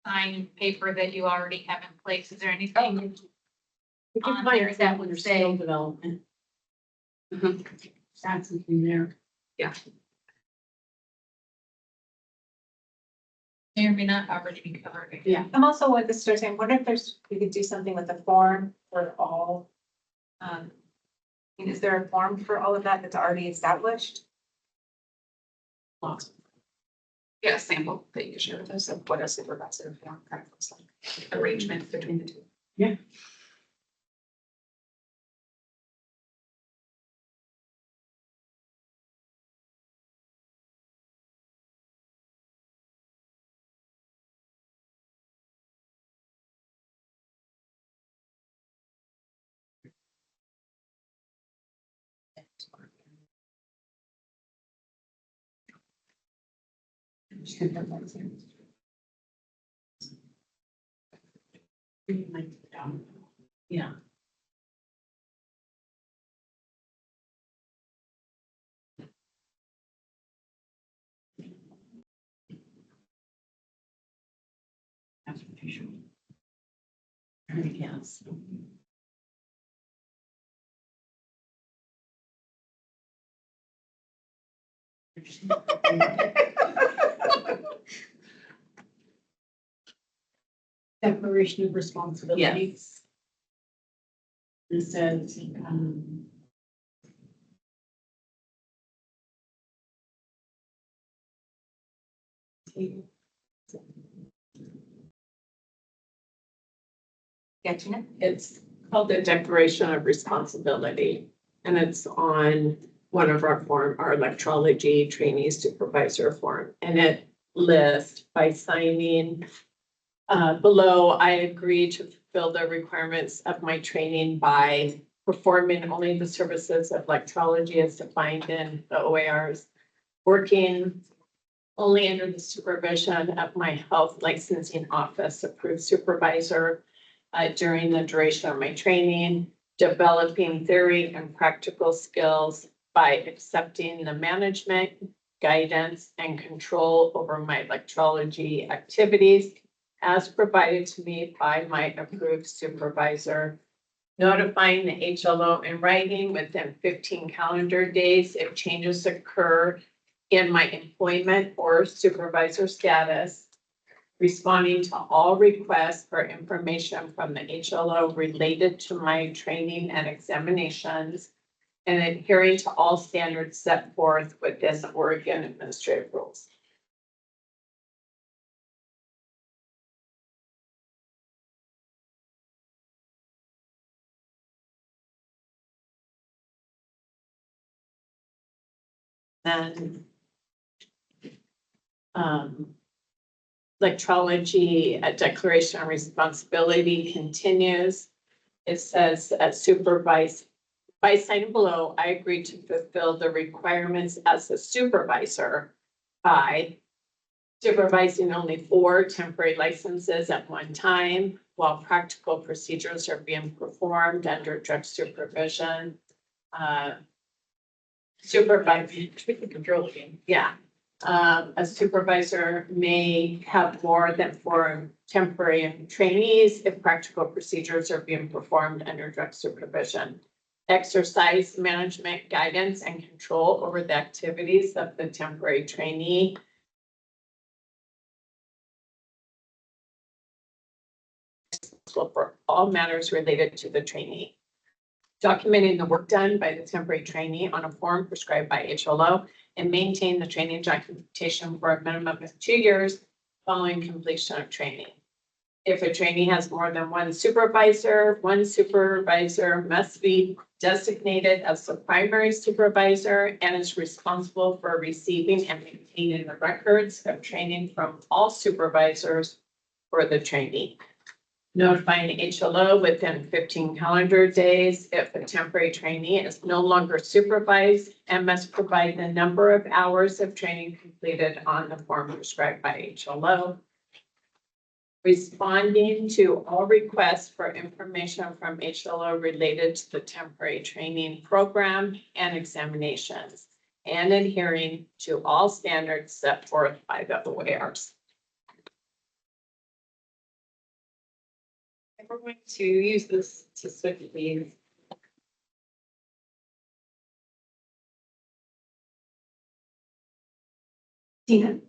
signed paper that you already have in place. Is there anything? We can On find there that that under would skill say- development. Mhm. That's something there. May or may not already be covered. Yeah. I'm also with the store saying, what if we could do something with the form for all? Is there a form for all of that that's already established? Yeah, a sample that you can share with us of what a supervisor form kind of looks like, arrangement between the two. Yeah. Yeah. Yes. Declaration of responsibilities. It says, Yeah, Gina? it's called the Declaration of Responsibility. And it's on one of our form, our electrology trainee supervisor form. And it lists by signing below, I agree to fulfill the requirements of my training by performing only the services of electrology as defined in the OARs, working only under the supervision of my health licensing office approved supervisor during the duration of my training, developing theory and practical skills by accepting the management, guidance, and control over my electrology activities as provided to me by my approved supervisor, notifying the HLO in writing within 15 calendar days if changes occur in my employment or supervisor status, responding to all requests for information from the HLO related to my training and examinations, and adhering to all standards set forth within the Oregon administrative rules. Then electrology, a declaration of responsibility continues. It says supervise, by signing below, I agree to fulfill the requirements as a supervisor by supervising only 4 temporary licenses at one time while practical procedures are being performed under direct supervision. Supervising, controlling, yeah. A supervisor may have more than 4 temporary trainees if practical procedures are being performed under direct supervision. Exercise management, guidance, and control over the activities of the temporary trainee. For all matters related to the trainee. Documenting the work done by the temporary trainee on a form prescribed by HLO and maintain the training documentation for a minimum of 2 years following completion of training. If a trainee has more than one supervisor must be designated as the primary supervisor and is responsible for receiving and maintaining the records of training from all supervisors for the trainee. Notifying HLO within 15 calendar days if a temporary trainee is no longer supervised and must provide the number of hours of training completed on the form prescribed by HLO. Responding to all requests for information from HLO related to the temporary training program and examinations, and adhering to all standards set forth by the OARs. If we're going to use this to switch these. Tina?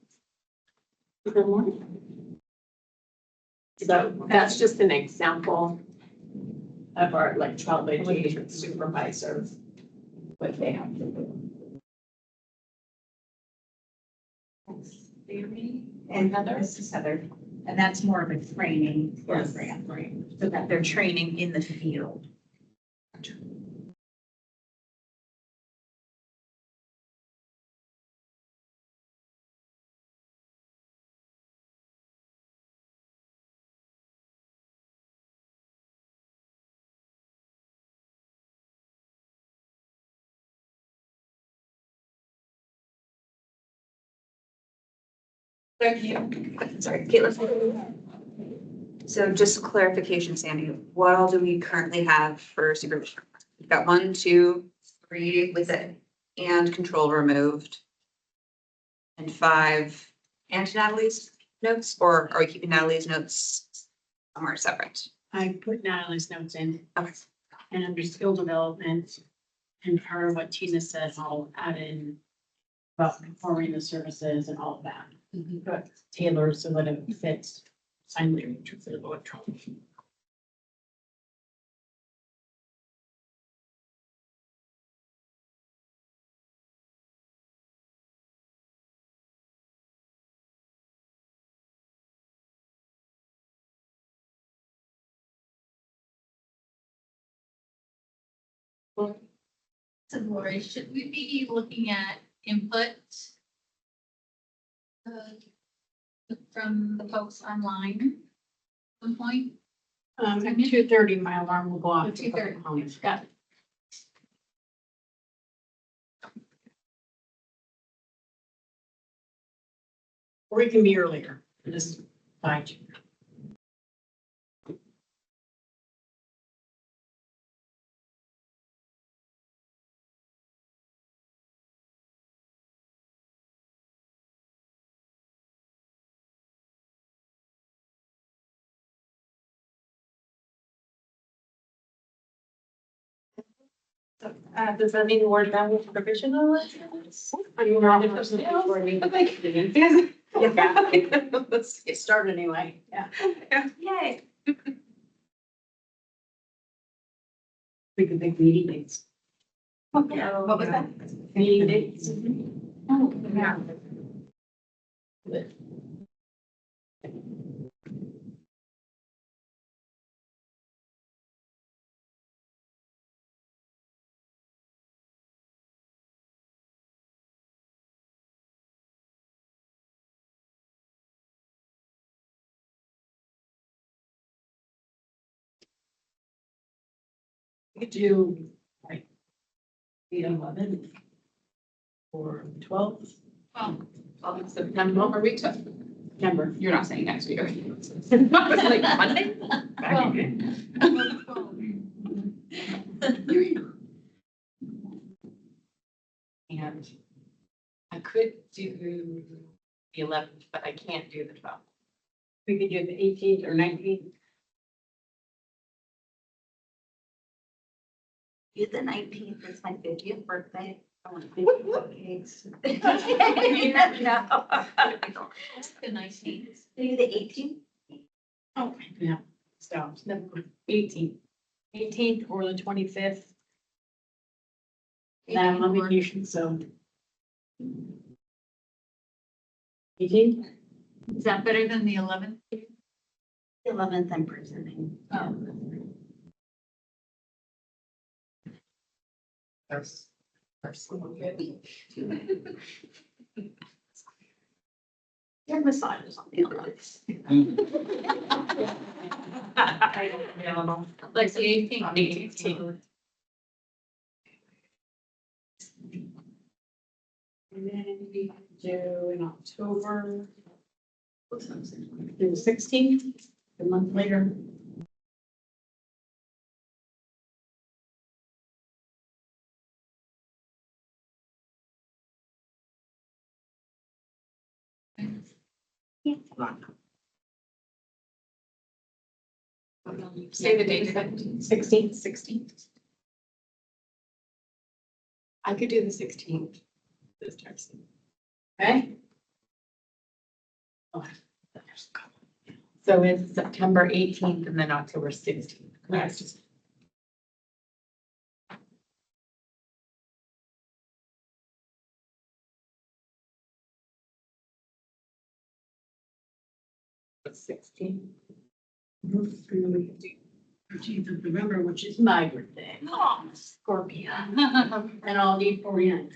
So that's just an example of our electrology supervisor, what they have to do. And this is Heather, and that's more of a training program, right? So that they're training in the field. Sorry, Caitlin. So just clarification, Sandy, what all do we currently have for supervision? We've got 1, 2, 3 with it and control removed. And 5 and Natalie's notes, or are we keeping Natalie's notes somewhere separate? I put Natalie's notes in Okay. and under skill development and part of what Tina said, I'll add in about performing the services and all of that. But tailored so that it fits sign language with the electronic. So Lori, should we be looking at input from the folks online at some point? At 2:30, my alarm will go off. 2:30, got it. Or it can be earlier, this is fine. Does that mean we're done with provisional? I mean, we're on the first day. Yeah. Let's get started anyway, yeah. Yay. We could make meeting dates. What was that? Meeting dates. Oh, yeah. We could do like the 11th or 12th. Well, September, or we took, September. you're not saying next week. It's like Monday? And I could do the 11th, but I can't do the 12th. We could do the 18th or 19th. You the 19th is my 50th birthday. I want to be cakes. the 19th. Maybe the 18th? Oh, yeah. So, never mind. 18th. 18th or the 25th. Then I'm on vacation, so. 18th? Is that better than the 11th? The 11th, I'm presenting. Oh. First week. Your massage is on the list. Like the 18th. 18th. And then we do in October. Do the 16th, a month later. Say the date again. 16th. I could do the 16th. This time. Okay. So it's September 18th and then October 16th. Correct. It's 16th. And then we can do 13th of November, which is my birthday. Oh, Scorpio. And I'll need 49.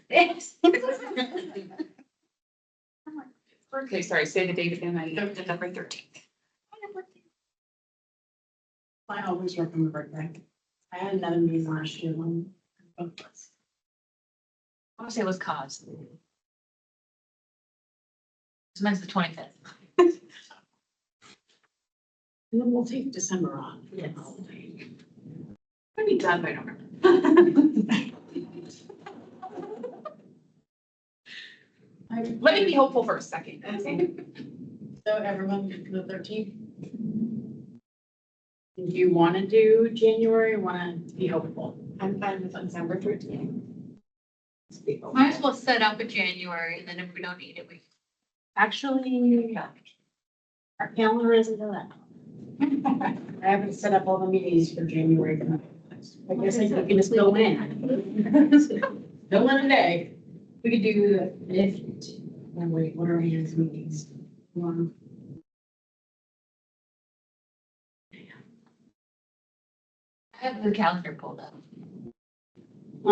Okay, sorry, say the date again. November 13th. I always work on my birthday. I had another meeting last year when. I want to say it was cause. Mine's the 25th. And then we'll take December on. Yes. Holiday. I'll be done by November. Let me be hopeful for a second. So everyone, the 13th? Do you want to do January or want to be hopeful? I'm fine with December 13th. Might as well set up a January, and then if we don't need it, we. Actually, our calendar isn't that. I haven't set up all the meetings for January. I guess I can just go in. No one day. We could do the 15th. Oh, wait, what are his meetings? I have the calendar pulled up.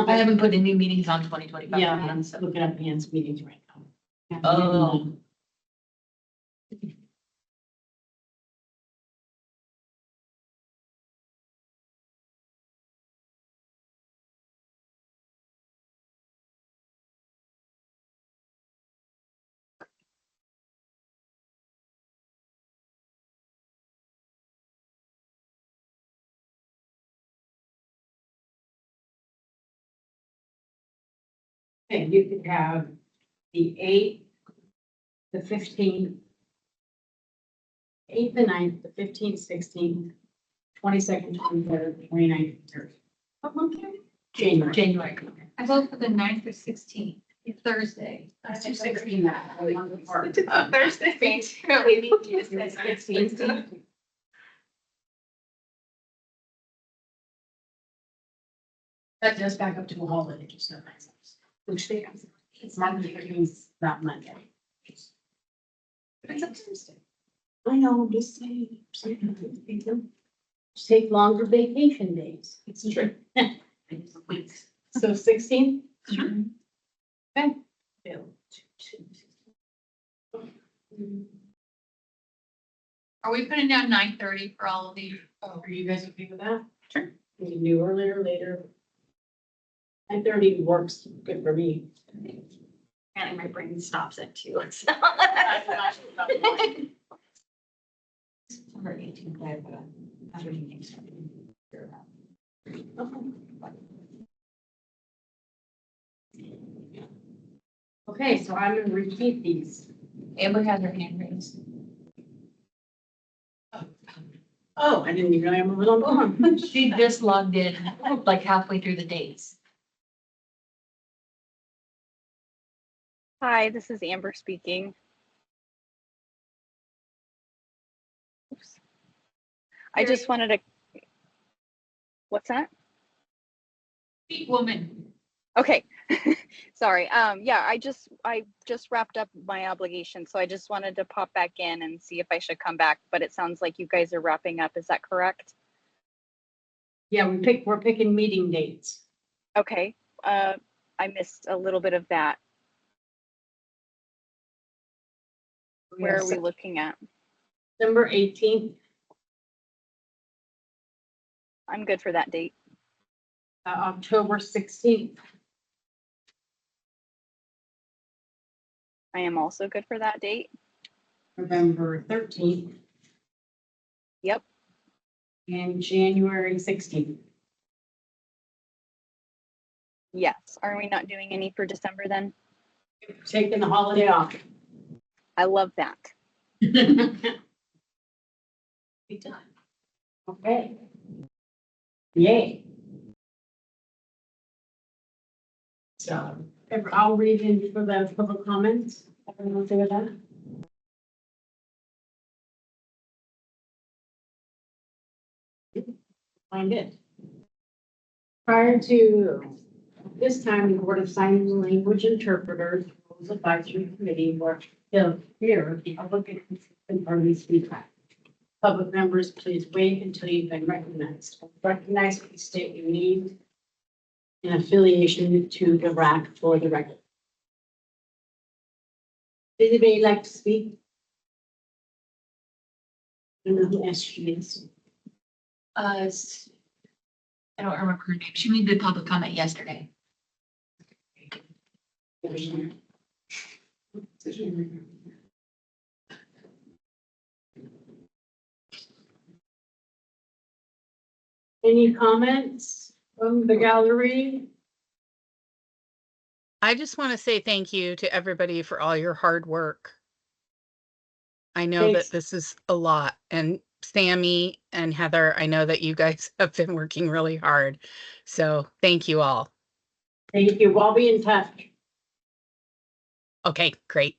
I haven't put any meetings on 2025. Yeah, I'm looking up Ann's meetings right now. Oh. Okay, you could have the 8th, the 15th, 8th, the 9th, the 15th, 16th, 22nd, 23rd, 29th, 30th. What month are we? January. January. I vote for the 9th or 16th, it's Thursday. Let's do 16 that. I want the part. Thursday, me too. We need to do the 16th. That does back up to a holiday, just so nice. Which day is it? It's Martin Luther King's that Monday. But it's a Tuesday. I know, I'm just saying. Just take longer vacation days. It's true. Weeks. So 16? Okay. Are we putting down 9:30 for all of these? Are you guys okay with that? Sure. We can do earlier, later. 9:30 works good for me. Apparently my brain stops at 2. So. September 18th, I have other meetings. Okay, so I'm gonna repeat these. Amber has her hand raised. Oh, I didn't even know I'm a little long. She just logged in like halfway through the dates. Hi, this is Amber speaking. Oops. I just wanted to, what's that? Speak woman. Okay, sorry. Yeah, I just wrapped up my obligation, so I just wanted to pop back in and see if I should come back, but it sounds like you guys are wrapping up. Is that correct? Yeah, we're picking meeting dates. Okay, I missed a little bit of that. Where are we looking at? December 18th, I'm good for that date. October 16th. I am also good for that date. November 13th. Yep. And January 16th. Yes. Are we not doing any for December then? Taking the holiday off. I love that. Be done. Okay. Yay. So, I'll read in for the public comments. Everyone okay with that? Find it. Prior to this time, the Board of Sign Language Interpreters Rules Advisory Committee will hear the public and parties feedback. Public members, please wait until you've been recognized. Recognize, please state your name and affiliation to the RAC for the record. Does anybody like to speak? I don't know who she is. I don't remember her name. She made the public comment yesterday. Any comments from the gallery? I just want to say thank you to everybody for all your hard work. I know Thanks. that this is a lot, and Sammy and Heather, I know that you guys have been working really hard. So thank you all. Thank you. I'll be in touch. Okay, great.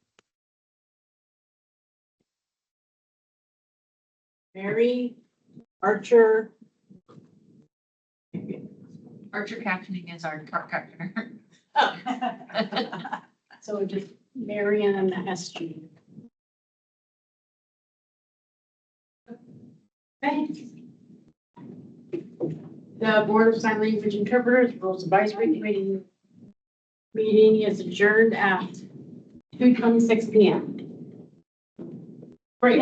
Mary, Archer. Archer captioning is our car captioner. So just Marion and the SG. Okay. The Board of Sign Language Interpreters Rules Advisory Committee meeting is adjourned at 2:26 p.m. Great.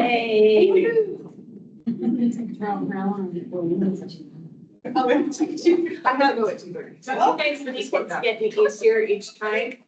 I'm gonna go at 2:30. Okay, so these things get easier each time.